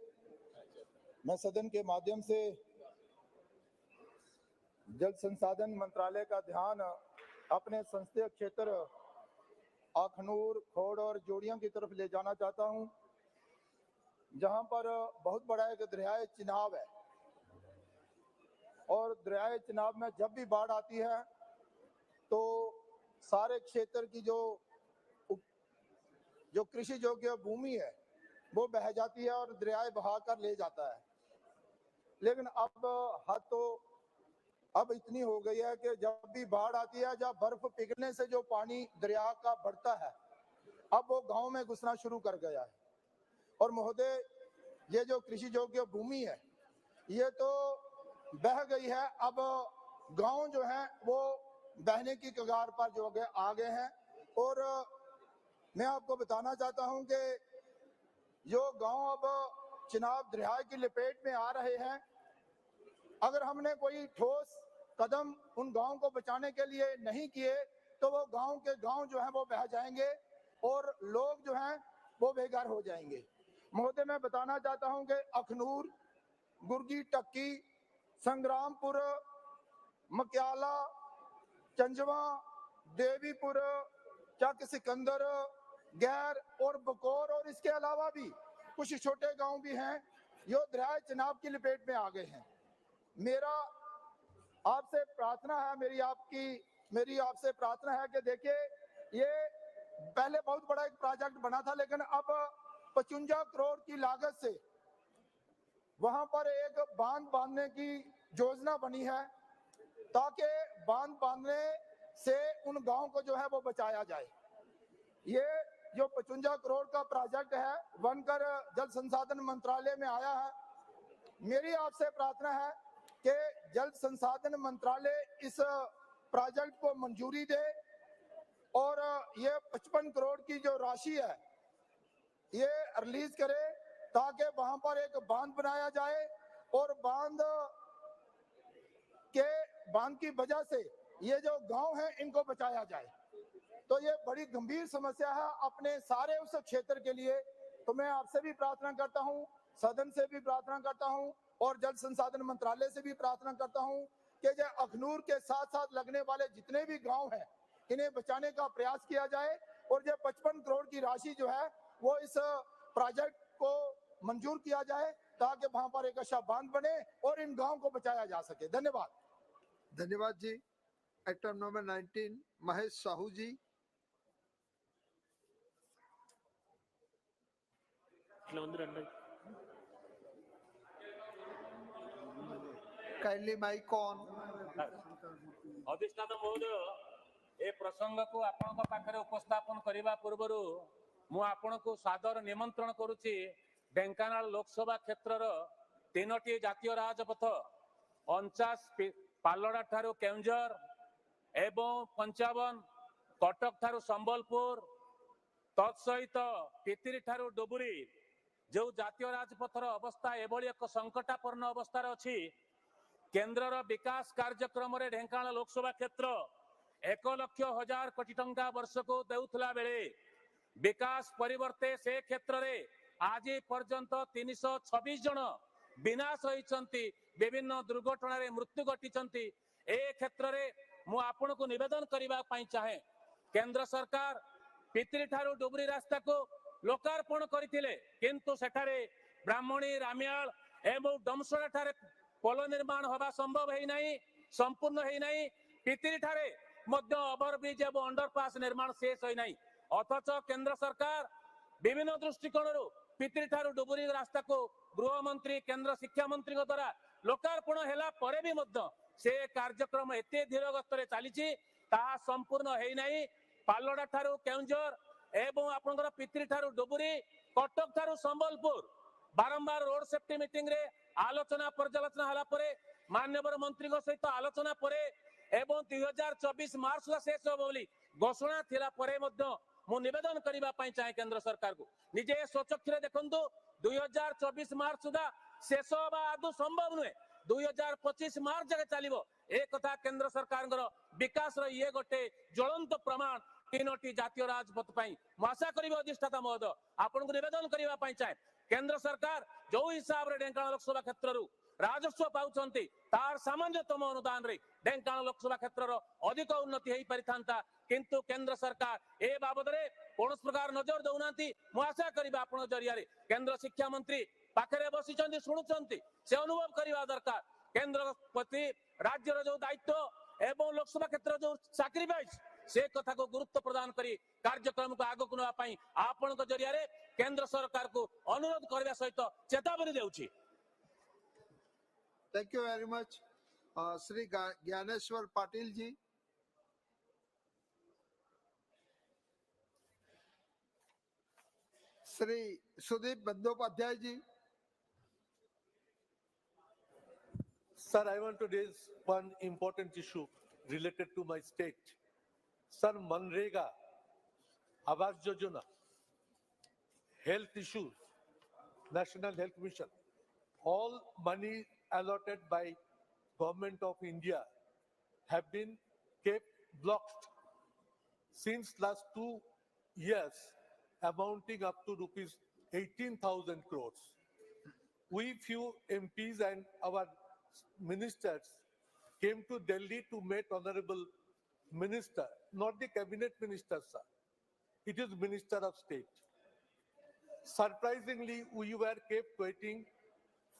मैं सदन के माध्यम से जल संसाधन मंत्रालय का ध्यान अपने संसदीय क्षेत्र अखनूर, खोड़ और जोड़िया की तरफ ले जाना चाहता हूं, जहां पर बहुत बड़ा एक दरियाए चिनाब है और दरियाए चिनाब में जब भी बाढ़ आती है तो सारे क्षेत्र की जो कृषि योग्य भूमि है वो बह जाती है और दरियाए बहा कर ले जाता है। लेकिन अब हद तो अब इतनी हो गई है कि जब भी बाढ़ आती है, जब बर्फ पिघलने से जो पानी दरिया का बढ़ता है, अब वो गांव में घुसना शुरू कर गया है। और महोदय, ये जो कृषि योग्य भूमि है ये तो बह गई है। अब गांव जो है वो बहने की कगार पर जो आ गए हैं। और मैं आपको बताना चाहता हूं कि जो गांव अब चिनाब दरिया की लपेट में आ रहे हैं, अगर हमने कोई ठोस कदम उन गांव को बचाने के लिए नहीं किए तो वो गांव के गांव जो है वो बह जाएंगे और लोग जो हैं वो बेघर हो जाएंगे। महोदय, मैं बताना चाहता हूं कि अखनूर, गुर्गी टक्की, संग्रामपुर, मक्याला, चंजवा, देवीपुर, चक सिकंदर, गैर और बकौर और इसके अलावा भी कुछ छोटे गांव भी हैं जो दरिया चिनाब की लपेट में आ गए हैं। मेरा आपसे प्रार्थना है, मेरी आपसे प्रार्थना है कि देखिए, ये पहले बहुत बड़ा एक प्रोजेक्ट बना था, लेकिन अब 55 करोड़ की लागत से वहां पर एक बांध बांधने की योजना बनी है ताकि बांध बांधने से उन गांव को जो है वो बचाया जाए। ये जो 55 करोड़ का प्रोजेक्ट है बनकर जल संसाधन मंत्रालय में आया है। मेरी आपसे प्रार्थना है कि जल संसाधन मंत्रालय इस प्रोजेक्ट को मंजूरी दे और ये 55 करोड़ की जो राशि है ये रिलीज करे ताकि वहां पर एक बांध बनाया जाए और बांध की वजह से ये जो गांव हैं इनको बचाया जाए। तो ये बड़ी गंभीर समस्या है अपने सारे उस क्षेत्र के लिए। तो मैं आपसे भी प्रार्थना करता हूं, सदन से भी प्रार्थना करता हूं और जल संसाधन मंत्रालय से भी प्रार्थना करता हूं कि जो अखनूर के साथ साथ लगने वाले जितने भी गांव हैं इन्हें बचाने का प्रयास किया जाए और जो 55 करोड़ की राशि जो है वो इस प्रोजेक्ट को मंजूर किया जाए ताकि वहां पर एक अच्छा बांध बने और इन गांव को बचाया जा सके। धन्यवाद। धन्यवाद जी। Item number 19 Mahesh Sahu ji. Kindly mic on. अधिष्ठाता महोदय, ए प्रसंग को आपनका पाखरे उपस्थापन करिबा पूर्वरु मु आपनको सादर निमंत्रण करूची ढेंकानाल लोकसभा क्षेत्रर 3टी जातीय राजपथ 49 पालड़ा ठारू केउंझर एवं 55 कटक ठारू संबलपुर तत्सहित पितिरी ठारू डुबुरी जो जातीय राजपथर अवस्था एभली एक संकटापन्न अवस्था अच्छी। केंद्रर विकास कार्यक्रम रे ढेंकानाल लोकसभा क्षेत्र 1,00,000 कोटी टंका वर्ष को देउथला बेले विकास परिवर्ते से क्षेत्र रे आज पर्यंत 326 जन विनाश होइचंती, विभिन्न दुर्घटना रे मृत्यु घटिचंती। ए क्षेत्र रे मु आपन को निवेदन करिबा पई चाहे, केंद्र सरकार पितरी ठारू डुबरी रास्ता को लोकार्पण करथिले किंतु सेठारे ब्राह्मणी, रामियाल एवं डमसरा ठारे पोल निर्माण होबा संभव है नहीं, संपूर्ण है नहीं। पितरी ठारे मध्य ओवरब्रिज एवं अंडरपास निर्माण शेष है नहीं। अथच केंद्र सरकार विभिन्न दृष्टिकोण पितरी ठारू डुबुरी रास्ता को गृह मंत्री, केंद्र शिक्षा मंत्री द्वारा लोकार्पण हैला परे भी मध्य से कार्यक्रम एते धीर गति चली संपूर्ण है नहीं। पालड़ा ठारू केउंझर एवं आपनकर पितरी ठारू डुबुरी, कटक ठारू संबलपुर बारंबार रोड सेफ्टी मीटिंग रे आलोचना पर्यालोचना हला परे माननीय मंत्री सहित आलोचना परे एवं 2024 मार्च सुधा शेष हो बोली घोषणा थिला परे मध्य मु निवेदन करिबा पई चाहे केंद्र सरकार को निजे स्वचक्षुरे देखंतु 2024 मार्च सुधा शेष होबा आदु संभव नुहे। 2025 मार्च जगह चलिबो ए कथा केंद्र सरकार विकास रो ये गोटे ज्वलंत प्रमाण 3टी जातीय राजपथ पई मु आशा करिबो अधिष्ठाता महोदय आपन को निवेदन करिबा पई चाहे केंद्र सरकार जो हिसाब रे ढेंकानाल लोकसभा क्षेत्र राजस्व पाउछंती तार सामान्यतम अनुदान रे ढेंकानाल लोकसभा क्षेत्र अधिक उन्नति हेई परिथांता किंतु केंद्र सरकार ए बाबद रे कोनस प्रकार नजर दउनांती। मु आशा करिबा आपन जरिया रे केंद्र शिक्षा मंत्री पाखरे बसिचंती सुनुचंती से अनुभव करिबा दरकार केंद्र प्रति राज्यर जो दायित्व एवं लोकसभा क्षेत्र जो सैक्रिफाइस से कथा को गुरुत्व प्रदान करी कार्यक्रम को आगक नापी आपण जरिया केंद्र सरकार को अनुरोध करने सहित चेतावनी देउछि। Thank you very much. Shri Dnyaneshwar Patil ji. Shri Sudip Bandyopadhyay ji. Sir, I want to raise one important issue related to my state. Sir, Manrega, Awas Yojana, health issues, National Health Mission, all money allotted by Government of India have been kept blocked since last 2 years, amounting up to rupees 18,000 crores. We few MPs and our ministers came to Delhi to meet Honorable Minister, not the cabinet minister, sir. It is Minister of State. Surprisingly, we were kept waiting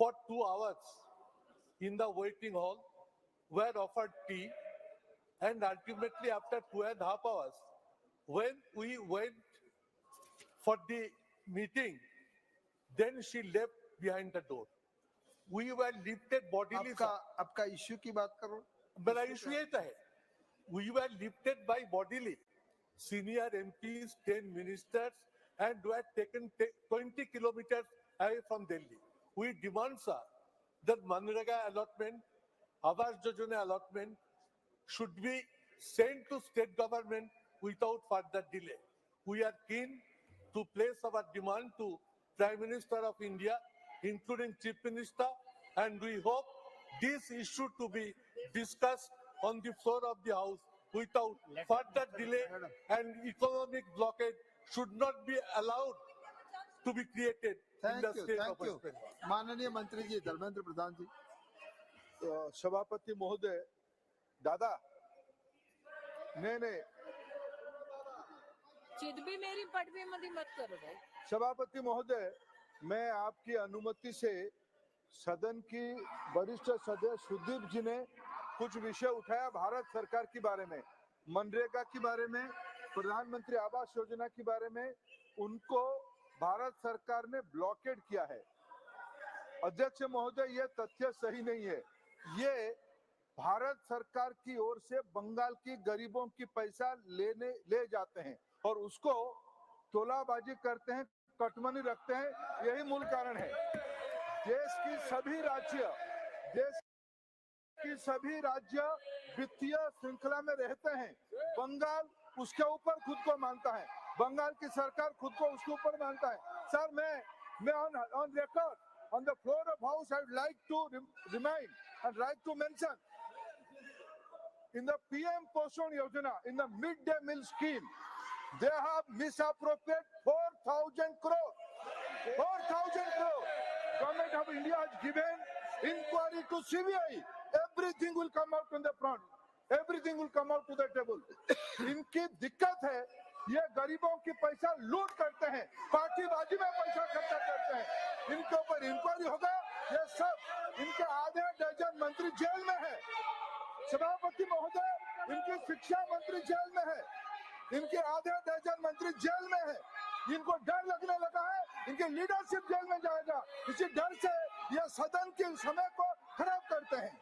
for 2 hours in the waiting hall, were offered tea, and ultimately after 2.5 hours, when we went for the meeting, then she left behind the door. We were lifted bodily. आपका issue की बात करो। मेरा issue ये है, we were lifted by bodily. Senior MPs, 10 ministers, and were taken 20 kilometers away from Delhi. We demand, sir, that Manrega allotment, Awas Yojana allotment should be sent to state government without further delay. We are keen to place our demand to Prime Minister of India, including Chief Minister, and we hope this issue to be discussed on the floor of the House without further delay, and economic blockade should not be allowed to be created in the state of West Bengal. माननीय मंत्री जी धर्मेंद्र प्रधान जी। सभापति महोदय, दादा नहीं चिद भी मेरी पट भी मत करो भाई। सभापति महोदय, मैं आपकी अनुमति से सदन की वरिष्ठ सदस्य सुदीप जी ने कुछ विषय उठाया भारत सरकार के बारे में, मनरेगा के बारे में, प्रधानमंत्री आवास योजना के बारे में। उनको भारत सरकार ने ब्लॉकेड किया है। अध्यक्ष महोदय, ये तथ्य सही नहीं है। ये भारत सरकार की ओर से बंगाल की गरीबों की पैसा ले जाते हैं और उसको तोलाबाजी करते हैं, कटमनी रखते हैं। यही मूल कारण है। देश की सभी राज्य वित्तीय श्रृंखला में रहते हैं। बंगाल उसके ऊपर खुद को मानता है, बंगाल की सरकार खुद को उसके ऊपर मानता है। सर, मैं on record on the floor of House, I would like to remind and like to mention, in the PM Poshan Yojana, in the midday meal scheme, they have misappropriated 4,000 crore. 4,000 crore. Government of India has given inquiry to CBI. Everything will come out on the front. Everything will come out to the table. इनकी दिक्कत है, ये गरीबों की पैसा लूट करते हैं, पार्टीबाजी में पैसा खर्चा करते हैं। इनके ऊपर इंक्वायरी होगा। ये सब इनके आधे दर्जन मंत्री जेल में है। सभापति महोदय, इनकी शिक्षा मंत्री जेल में है, इनके आधे दर्जन मंत्री जेल में है। इनको डर लगने लगा है, इनकी लीडरशिप जेल में जाएगा। इसी डर से ये सदन के समय को खराब करते हैं।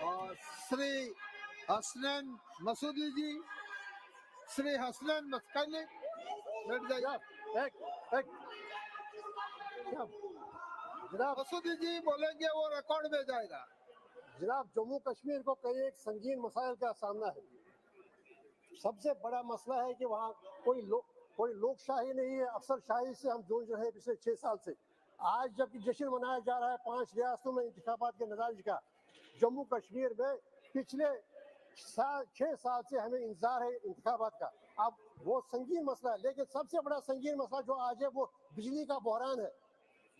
और श्री हसनैन मसूदी जी, श्री हसनैन मस्कानी बैठ जाइए। जनाब मसूदी जी बोलेंगे, वो रिकॉर्ड में जाएगा। जनाब, जम्मू कश्मीर को कई एक संगीन मसाइल का सामना है। सबसे बड़ा मसला है कि वहाँ कोई लोकशाही नहीं है, अफसरशाही से हम जूझ रहे हैं पिछले 6 साल से। आज जबकि जश्न मनाया जा रहा है 5 रियासतों में इंतखाबात के नतीजे का, जम्मू कश्मीर में पिछले 6 साल से हमें इंतजार है इंतखाबात का। अब वो संगीन मसला है, लेकिन सबसे बड़ा संगीन मसला जो आज है वो बिजली का बहरान है।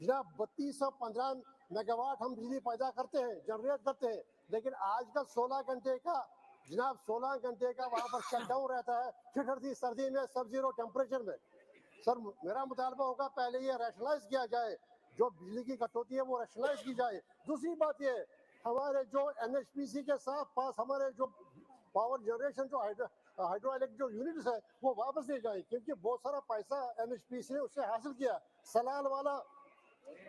जनाब, 3215 मेगावाट हम बिजली पैदा करते हैं, जनरेट करते हैं, लेकिन आजकल 16 घंटे का वहाँ पर शटडाउन रहता है, ठिठुरती सर्दी में, सब जीरो टेम्परेचर में। सर, मेरा मुतालबा होगा पहले ये रैशनलाइज किया जाए, जो बिजली की कटौती है वो रैशनलाइज की जाए। दूसरी बात ये हमारे जो NHPC के साथ पास हमारे जो पावर जनरेशन जो हाइड्रो इलेक्ट्रिक जो यूनिट्स है वो वापस दिए जाए, क्योंकि बहुत सारा पैसा NHPC ने उससे हासिल किया। सलाल वाला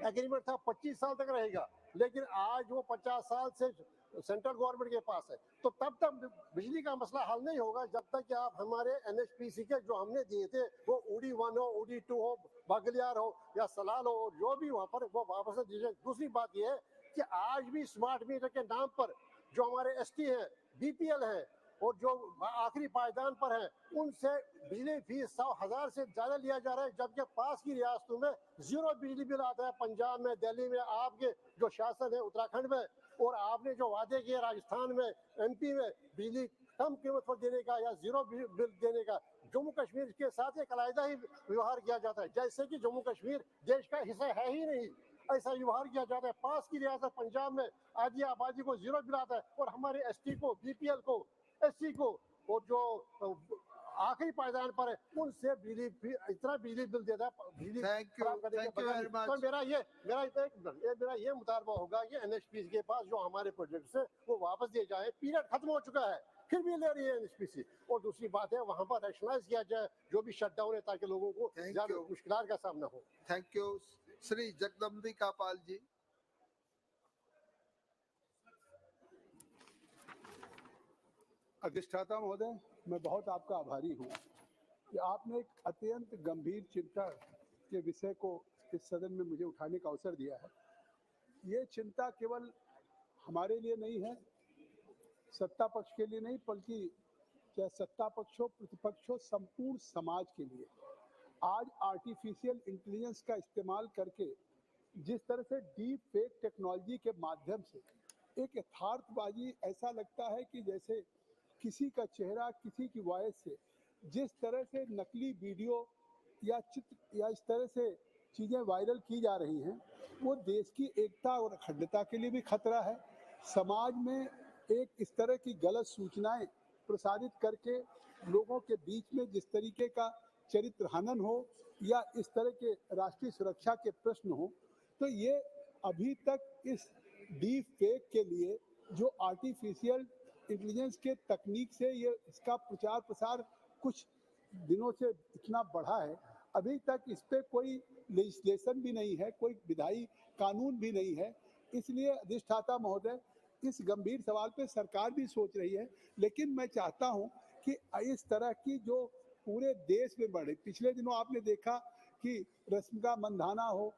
एग्रीमेंट था 25 साल तक रहेगा, लेकिन आज वो 50 साल से सेंट्रल गवर्नमेंट के पास है। तो तब तक बिजली का मसला हल नहीं होगा जब तक कि आप हमारे NHPC के जो हमने दिए थे वो OD 1 हो, OD 2 हो, बागलियार हो या सलाल हो, जो भी वहाँ पर वो वापस दीजिए। दूसरी बात ये है कि आज भी स्मार्ट मीटर के नाम पर जो हमारे ST हैं, BPL हैं और जो आखिरी पायदान पर है, उनसे बिजली फीस 100,000 से ज्यादा लिया जा रहा है, जबकि पास की रियासतों में 0 बिजली बिल आता है। पंजाब में, दिल्ली में, आपके जो शासन है उत्तराखंड में, और आपने जो वादे किए राजस्थान में, MP में बिजली कम कीमत पर देने का या 0 बिल देने का, जम्मू कश्मीर के साथ एक अलग ही व्यवहार किया जाता है, जैसे कि जम्मू कश्मीर देश का हिस्सा है ही नहीं। ऐसा व्यवहार किया जाता है। पास की रियासत पंजाब में आधी आबादी को 0 बिल आता है और हमारे ST को, BPL को, SC को और जो आखिरी पायदान पर है उनसे बिजली इतना बिजली बिल देता है। बिजली तो मेरा ये मुतालबा होगा कि NHPC के पास जो हमारे प्रोजेक्ट्स है वो वापस दिए जाए। पीरियड खत्म हो चुका है, फिर भी ले रही है NHPC। और दूसरी बात है वहाँ पर रैशनलाइज किया जाए जो भी शटडाउन है, ताकि लोगों को ज्यादा मुश्किलात का सामना हो। Thank you. श्री जगदम्बिका पाल जी। अधिष्ठाता महोदय, मैं बहुत आपका आभारी हूँ कि आपने एक अत्यंत गंभीर चिंता के विषय को इस सदन में मुझे उठाने का अवसर दिया है। ये चिंता केवल हमारे लिए नहीं है, सत्ता पक्ष के लिए नहीं, बल्कि चाहे सत्ता पक्ष हो, प्रतिपक्ष हो, संपूर्ण समाज के लिए। आज आर्टिफिशियल इंटेलिजेंस का इस्तेमाल करके जिस तरह से डीप फेक टेक्नोलॉजी के माध्यम से एक यथार्थबाजी, ऐसा लगता है कि जैसे किसी का चेहरा, किसी की वॉइस से जिस तरह से नकली वीडियो या चित्र या इस तरह से चीज़ें वायरल की जा रही हैं, वो देश की एकता और अखंडता के लिए भी खतरा है। समाज में एक इस तरह की गलत सूचनाएं प्रसारित करके लोगों के बीच में जिस तरीके का चरित्र हनन हो या इस तरह के राष्ट्रीय सुरक्षा के प्रश्न हो, तो ये अभी तक इस डीप फेक के लिए जो आर्टिफिशियल इंटेलिजेंस के तकनीक से ये इसका प्रचार प्रसार कुछ दिनों से इतना बढ़ा है, अभी तक इस पे कोई लेजिस्लेशन भी नहीं है, कोई विधायी कानून भी नहीं है। इसलिए अधिष्ठाता महोदय, इस गंभीर सवाल पे सरकार भी सोच रही है, लेकिन मैं चाहता हूं कि इस तरह की जो पूरे देश में बढ़े। पिछले दिनों आपने देखा कि रश्मिका मंदाना हो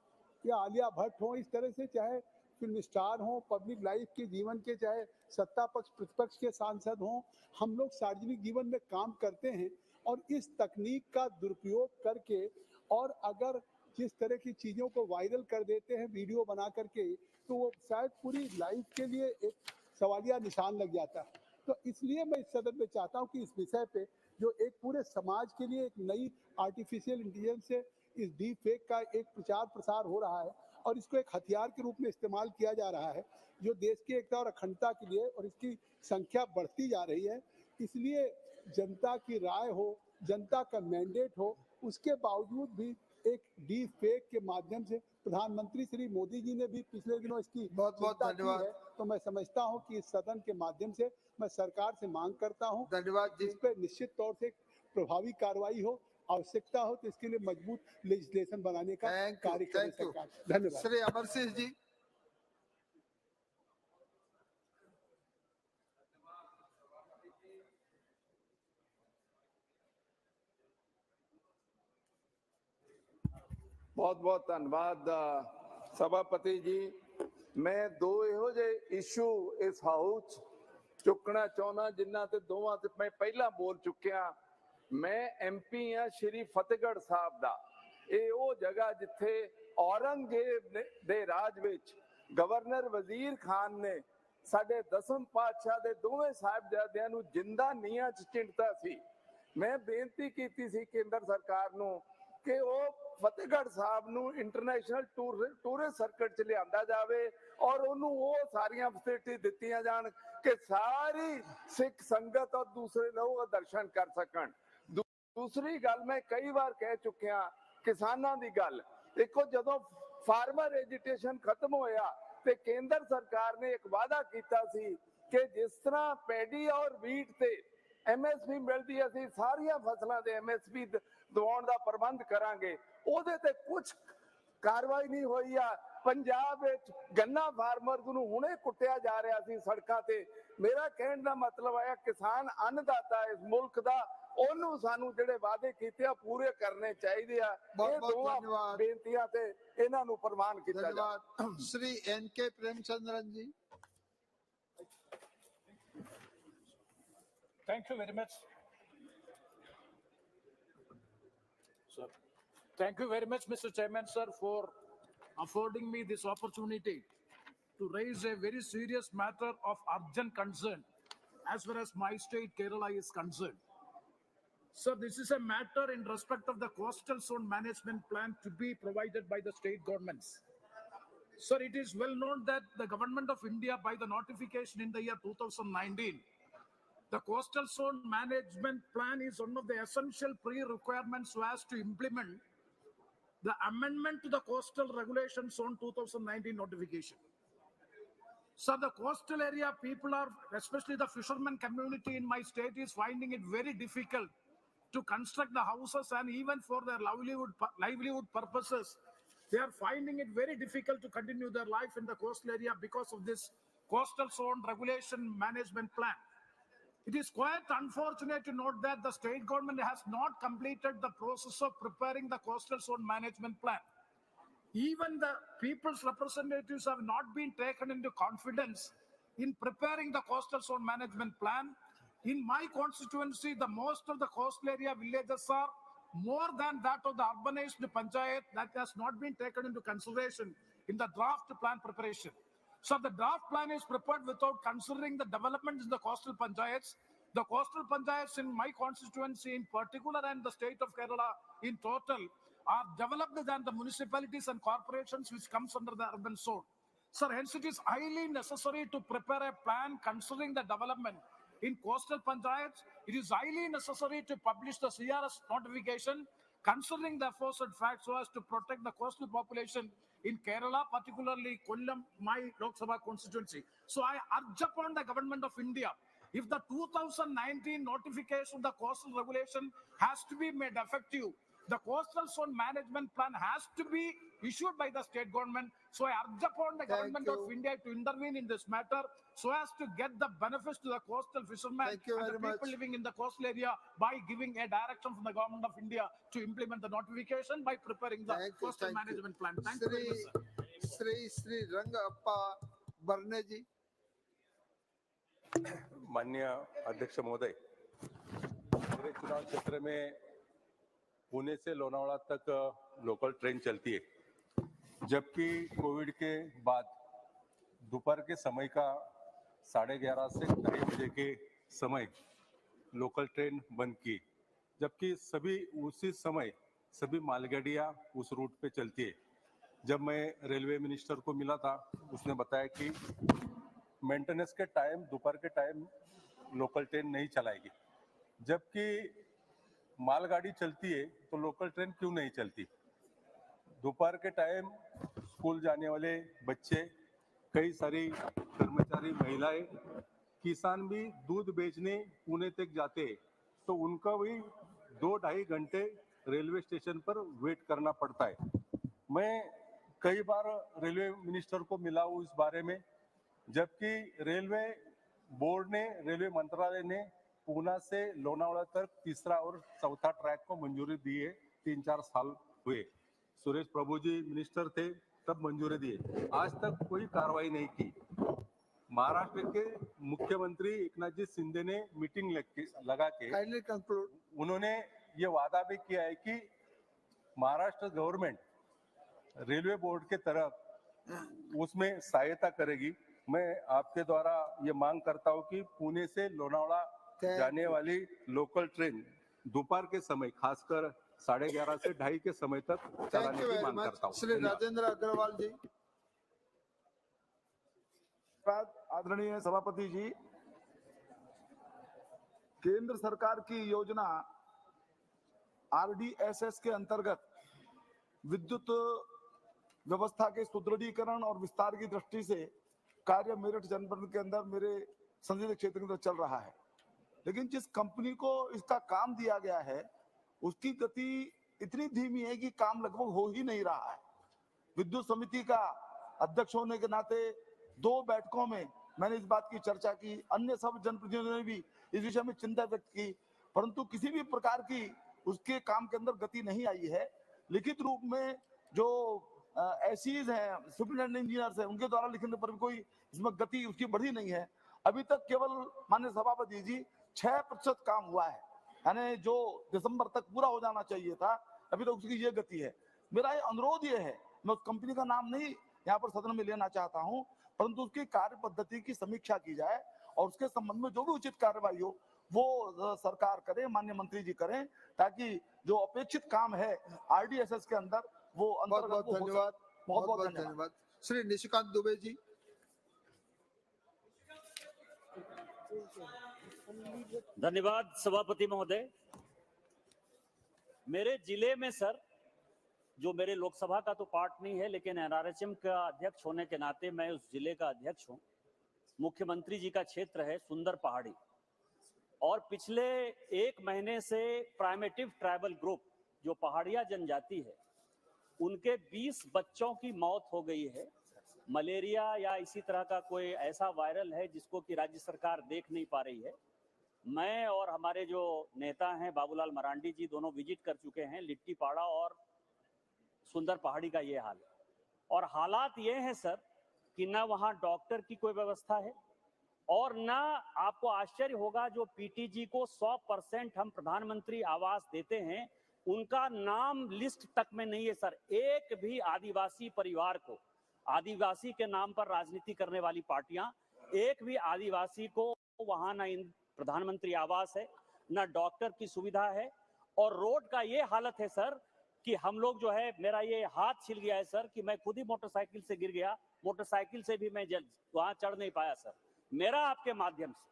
या आलिया भट्ट हो, इस तरह से चाहे फिल्म स्टार हो, पब्लिक लाइफ के जीवन के, चाहे सत्ता पक्ष प्रतिपक्ष के सांसद हों, हम लोग सार्वजनिक जीवन में काम करते हैं और इस तकनीक का दुरुपयोग करके और अगर जिस तरह की चीज़ों को वायरल कर देते हैं वीडियो बना करके, तो वो शायद पूरी लाइफ के लिए एक सवालिया निशान लग जाता है। तो इसलिए मैं इस सदन में चाहता हूँ कि इस विषय पे जो एक पूरे समाज के लिए एक नई आर्टिफिशियल इंटेलिजेंस से इस डीप फेक का एक प्रचार प्रसार हो रहा है और इसको एक हथियार के रूप में इस्तेमाल किया जा रहा है, जो देश की एकता और अखंडता के लिए, और इसकी संख्या बढ़ती जा रही है। इसलिए जनता की राय हो, जनता का मैंडेट हो, उसके बावजूद भी एक डीप फेक के माध्यम से प्रधानमंत्री श्री मोदी जी ने भी पिछले दिनों इसकी बहुत धन्यवाद है। तो मैं समझता हूं कि इस सदन के माध्यम से मैं सरकार से मांग करता हूं, धन्यवाद जी, इस पर निश्चित तौर से प्रभावी कार्रवाई हो, आवश्यकता हो तो इसके लिए मजबूत लेजिस्लेशन बनाने का कार्य करे सरकार। धन्यवाद। श्री अमर सिंह जी। बहुत बहुत धन्यवाद सभापति जी। मैं दो ਇਹੋ ਜਿਹੇ इशू इस हाउस चुकना चाहना जिन्हां ते दोवां ते मैं पहला बोल चुकिया। मैं MP हाँ श्री फतेहगढ़ साहब दा। ਇਹ ਉਹ जगह जिथे औरंगजेब दे राज विच गवर्नर वजीर खान ने साडे 10वें पातशाह दे दोवें साहिबजादियां नूं जिंदा नीहां च चिणता सी। मैं बेनती कीती सी केंद्र सरकार नूं कि ਉਹ फतेहगढ़ साहब नूं इंटरनेशनल टूरिस्ट सर्किट च लिआंदा जावे और उन्होंने वो सारियां फैसिलिटी दित्तियां जान कि सारी सिख संगत और दूसरे लोग दर्शन कर सकन। दूसरी गल मैं कई बार कह चुकिया, किसानां दी गल देखो, जदों फार्मर एजुटेशन खत्म होया ਤੇ ਕੇਂਦਰ ਸਰਕਾਰ ਨੇ ਇੱਕ ਵਾਅਦਾ ਕੀਤਾ ਸੀ ਕਿ ਜਿਸ ਤਰ੍ਹਾਂ ਪੈਡੀ ਔਰ ਵੀਟ ਤੇ MSP ਮਿਲਦੀ, ਅਸੀਂ ਸਾਰੀਆਂ ਫਸਲਾਂ ਦੇ MSP ਦਿਵਾਉਣ ਦਾ ਪ੍ਰਬੰਧ ਕਰਾਂਗੇ। ਉਹਦੇ ਤੇ ਕੁਝ ਕਾਰਵਾਈ ਨਹੀਂ ਹੋਈ ਆ। ਪੰਜਾਬ ਵਿੱਚ ਗੰਨਾ ਫਾਰਮਰਸ ਨੂੰ ਹੁਣੇ ਕੁੱਟਿਆ ਜਾ ਰਿਹਾ ਸੀ ਸੜਕਾਂ ਤੇ। ਮੇਰਾ ਕਹਿਣ ਦਾ ਮਤਲਬ ਹੈ ਕਿਸਾਨ ਅੰਨਦਾਤਾ ਇਸ ਮੁਲਕ ਦਾ, ਉਹਨੂੰ ਸਾਨੂੰ ਜਿਹੜੇ ਵਾਅਦੇ ਕੀਤੇ ਆ ਪੂਰੇ ਕਰਨੇ ਚਾਹੀਦੇ ਆ। ਇਹ ਦੋਵਾਂ ਬੇਨਤੀਆਂ ਤੇ ਇਹਨਾਂ ਨੂੰ ਪ੍ਰਵਾਨ ਕੀਤਾ ਜਾਵੇ। Shri NK Premachandran ji. Thank you very much. Sir. Thank you very much, Mr. Chairman, sir, for affording me this opportunity to raise a very serious matter of urgent concern as far as my state, Kerala, is concerned. Sir, this is a matter in respect of the coastal zone management plan to be provided by the state governments. Sir, it is well known that the government of India, by the notification in the year 2019, the coastal zone management plan is one of the essential pre-requirements so as to implement the amendment to the Coastal Regulation Zone 2019 notification. So the coastal area people are, especially the fishermen community in my state, is finding it very difficult to construct the houses, and even for their livelihood purposes, they are finding it very difficult to continue their life in the coastal area because of this Coastal Zone Regulation Management Plan. It is quite unfortunate to note that the state government has not completed the process of preparing the Coastal Zone Management Plan. Even the people's representatives have not been taken into confidence in preparing the Coastal Zone Management Plan. In my constituency, the most of the coastal area villages are more than that of the urbanized panchayat. That has not been taken into consideration in the draft plan preparation. So the draft plan is prepared without considering the developments in the coastal panchayats. The coastal panchayats in my constituency in particular and the state of Kerala in total are developed than the municipalities and corporations which comes under the urban zone. Sir, hence it is highly necessary to prepare a plan considering the development in coastal panchayats. It is highly necessary to publish the CRS notification considering the aforesaid facts so as to protect the coastal population in Kerala, particularly Kollam, my Lok Sabha constituency. So I urge upon the government of India, if the 2019 notification of the coastal regulation has to be made effective, the coastal zone management plan has to be issued by the state government. So I urge upon the government of India to intervene in this matter so as to get the benefits to the coastal fishermen and the people living in the coastal area by giving a direction from the government of India to implement the notification by preparing the coastal management plan. Thank you very much, sir. Shri Rangappa बरने जी। माननीय अध्यक्ष महोदय, मेरे चुनाव क्षेत्र में पुणे से लोनावाड़ा तक local train चलती है, जबकि कोविड के बाद दोपहर के समय का 11:30 से 2:30 बजे के समय लोकल ट्रेन बंद की, जबकि सभी उसी समय सभी मालगाड़ियाँ उस रूट पे चलती है। जब मैं रेलवे मिनिस्टर को मिला था, उसने बताया कि मेंटेनेंस के टाइम दोपहर के टाइम लोकल ट्रेन नहीं चलाएगी, जबकि मालगाड़ी चलती है तो लोकल ट्रेन क्यों नहीं चलती। दोपहर के टाइम स्कूल जाने वाले बच्चे, कई सारी कर्मचारी महिलाएं, किसान भी दूध बेचने पुणे तक जाते हैं, तो उनका भी 2-2.5 घंटे रेलवे स्टेशन पर वेट करना पड़ता है। मैं कई बार रेलवे मिनिस्टर को मिला हूँ इस बारे में, जबकि रेलवे बोर्ड ने, रेलवे मंत्रालय ने पूना से लोनावाड़ा तक तीसरा और चौथा ट्रैक को मंजूरी दी है। 3-4 साल हुए, सुरेश प्रभु जी मिनिस्टर थे तब मंजूरी दिए, आज तक कोई कार्रवाई नहीं की। महाराष्ट्र के मुख्यमंत्री एकनाथ जी शिंदे ने मीटिंग लगा के उन्होंने ये वादा भी किया है कि महाराष्ट्र गवर्नमेंट रेलवे बोर्ड के तरफ उसमें सहायता करेगी। मैं आपके द्वारा ये मांग करता हूँ कि पुणे से लोनावाड़ा जाने वाली लोकल ट्रेन दोपहर के समय, खासकर 11:30 से 2:30 के समय तक चलाने की मांग करता हूँ। श्री राजेंद्र अग्रवाल जी। आदरणीय सभापति जी, केंद्र सरकार की योजना RDSS के अंतर्गत विद्युत व्यवस्था के सुदृढ़ीकरण और विस्तार की दृष्टि से कार्य मेरठ जनपद के अंदर मेरे संसदीय क्षेत्र के अंदर चल रहा है, लेकिन जिस कंपनी को इसका काम दिया गया है उसकी गति इतनी धीमी है कि काम लगभग हो ही नहीं रहा है। विद्युत समिति का अध्यक्ष होने के नाते 2 बैठकों में मैंने इस बात की चर्चा की, अन्य सब जनप्रतिनिधियों ने भी इस विषय में चिंता व्यक्त की, परंतु किसी भी प्रकार की उसके काम के अंदर गति नहीं आई है। लिखित रूप में जो एसीज हैं, सुपरिटेंडेंट इंजीनियर्स हैं, उनके द्वारा लिखने पर भी कोई इसमें गति उसकी बढ़ी नहीं है। अभी तक केवल माननीय सभापति जी 6% काम हुआ है, यानी जो दिसंबर तक पूरा हो जाना चाहिए था अभी तक उसकी ये गति है। मेरा ये अनुरोध ये है, मैं उस कंपनी का नाम नहीं यहाँ पर सदन में लेना चाहता हूँ, परंतु उसकी कार्य पद्धति की समीक्षा की जाए और उसके संबंध में जो भी उचित कार्रवाई हो वो सरकार करे, माननीय मंत्री जी करें, ताकि जो अपेक्षित काम है आरडीएसएस के अंदर वो बहुत बहुत धन्यवाद। बहुत बहुत धन्यवाद। श्री निशिकांत दुबे जी। धन्यवाद सभापति महोदय। मेरे जिले में सर, जो मेरे लोकसभा का तो पार्ट नहीं है, लेकिन एनआरएचएम का अध्यक्ष होने के नाते मैं उस जिले का अध्यक्ष हूं। मुख्यमंत्री जी का क्षेत्र है सुंदर पहाड़ी, और पिछले 1 महीने से प्राइमेटिव ट्राइबल ग्रुप जो पहाड़िया जनजाति है उनके 20 बच्चों की मौत हो गई है। मलेरिया या इसी तरह का कोई ऐसा वायरल है जिसको कि राज्य सरकार देख नहीं पा रही है। मैं और हमारे जो नेता हैं बाबूलाल मरांडी जी दोनों विजिट कर चुके हैं लिट्टी पाड़ा और सुंदर पहाड़ी का ये हाल है। और हालात ये हैं सर कि ना वहाँ डॉक्टर की कोई व्यवस्था है और ना, आपको आश्चर्य होगा, जो पीटीजी को 100% हम प्रधानमंत्री आवास देते हैं उनका नाम लिस्ट तक में नहीं है सर। एक भी आदिवासी परिवार को, आदिवासी के नाम पर राजनीति करने वाली पार्टियां, एक भी आदिवासी को वहां ना प्रधानमंत्री आवास है, ना डॉक्टर की सुविधा है। और रोड का ये हालत है सर कि हम लोग जो है, मेरा ये हाथ छिल गया है सर कि मैं खुद ही मोटरसाइकिल से गिर गया, मोटरसाइकिल से भी मैं वहां चढ़ नहीं पाया सर। मेरा आपके माध्यम से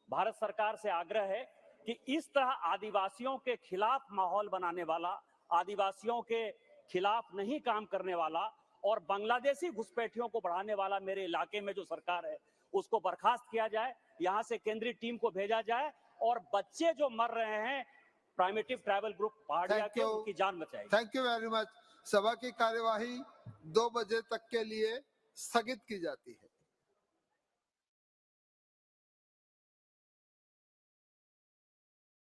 भारत सरकार से आग्रह है कि इस तरह आदिवासियों के खिलाफ माहौल बनाने वाला, आदिवासियों के खिलाफ नहीं काम करने वाला और बांग्लादेशी घुसपैठियों को बढ़ाने वाला मेरे इलाके में जो सरकार है उसको बर्खास्त किया जाए, यहाँ से केंद्रीय टीम को भेजा जाए और बच्चे जो मर रहे हैं प्राइमेटिव ट्राइबल ग्रुप पहाड़िया के, उनकी जान बचाए। Thank you very much. सभा की कार्यवाही 2 बजे तक के लिए स्थगित की जाती है।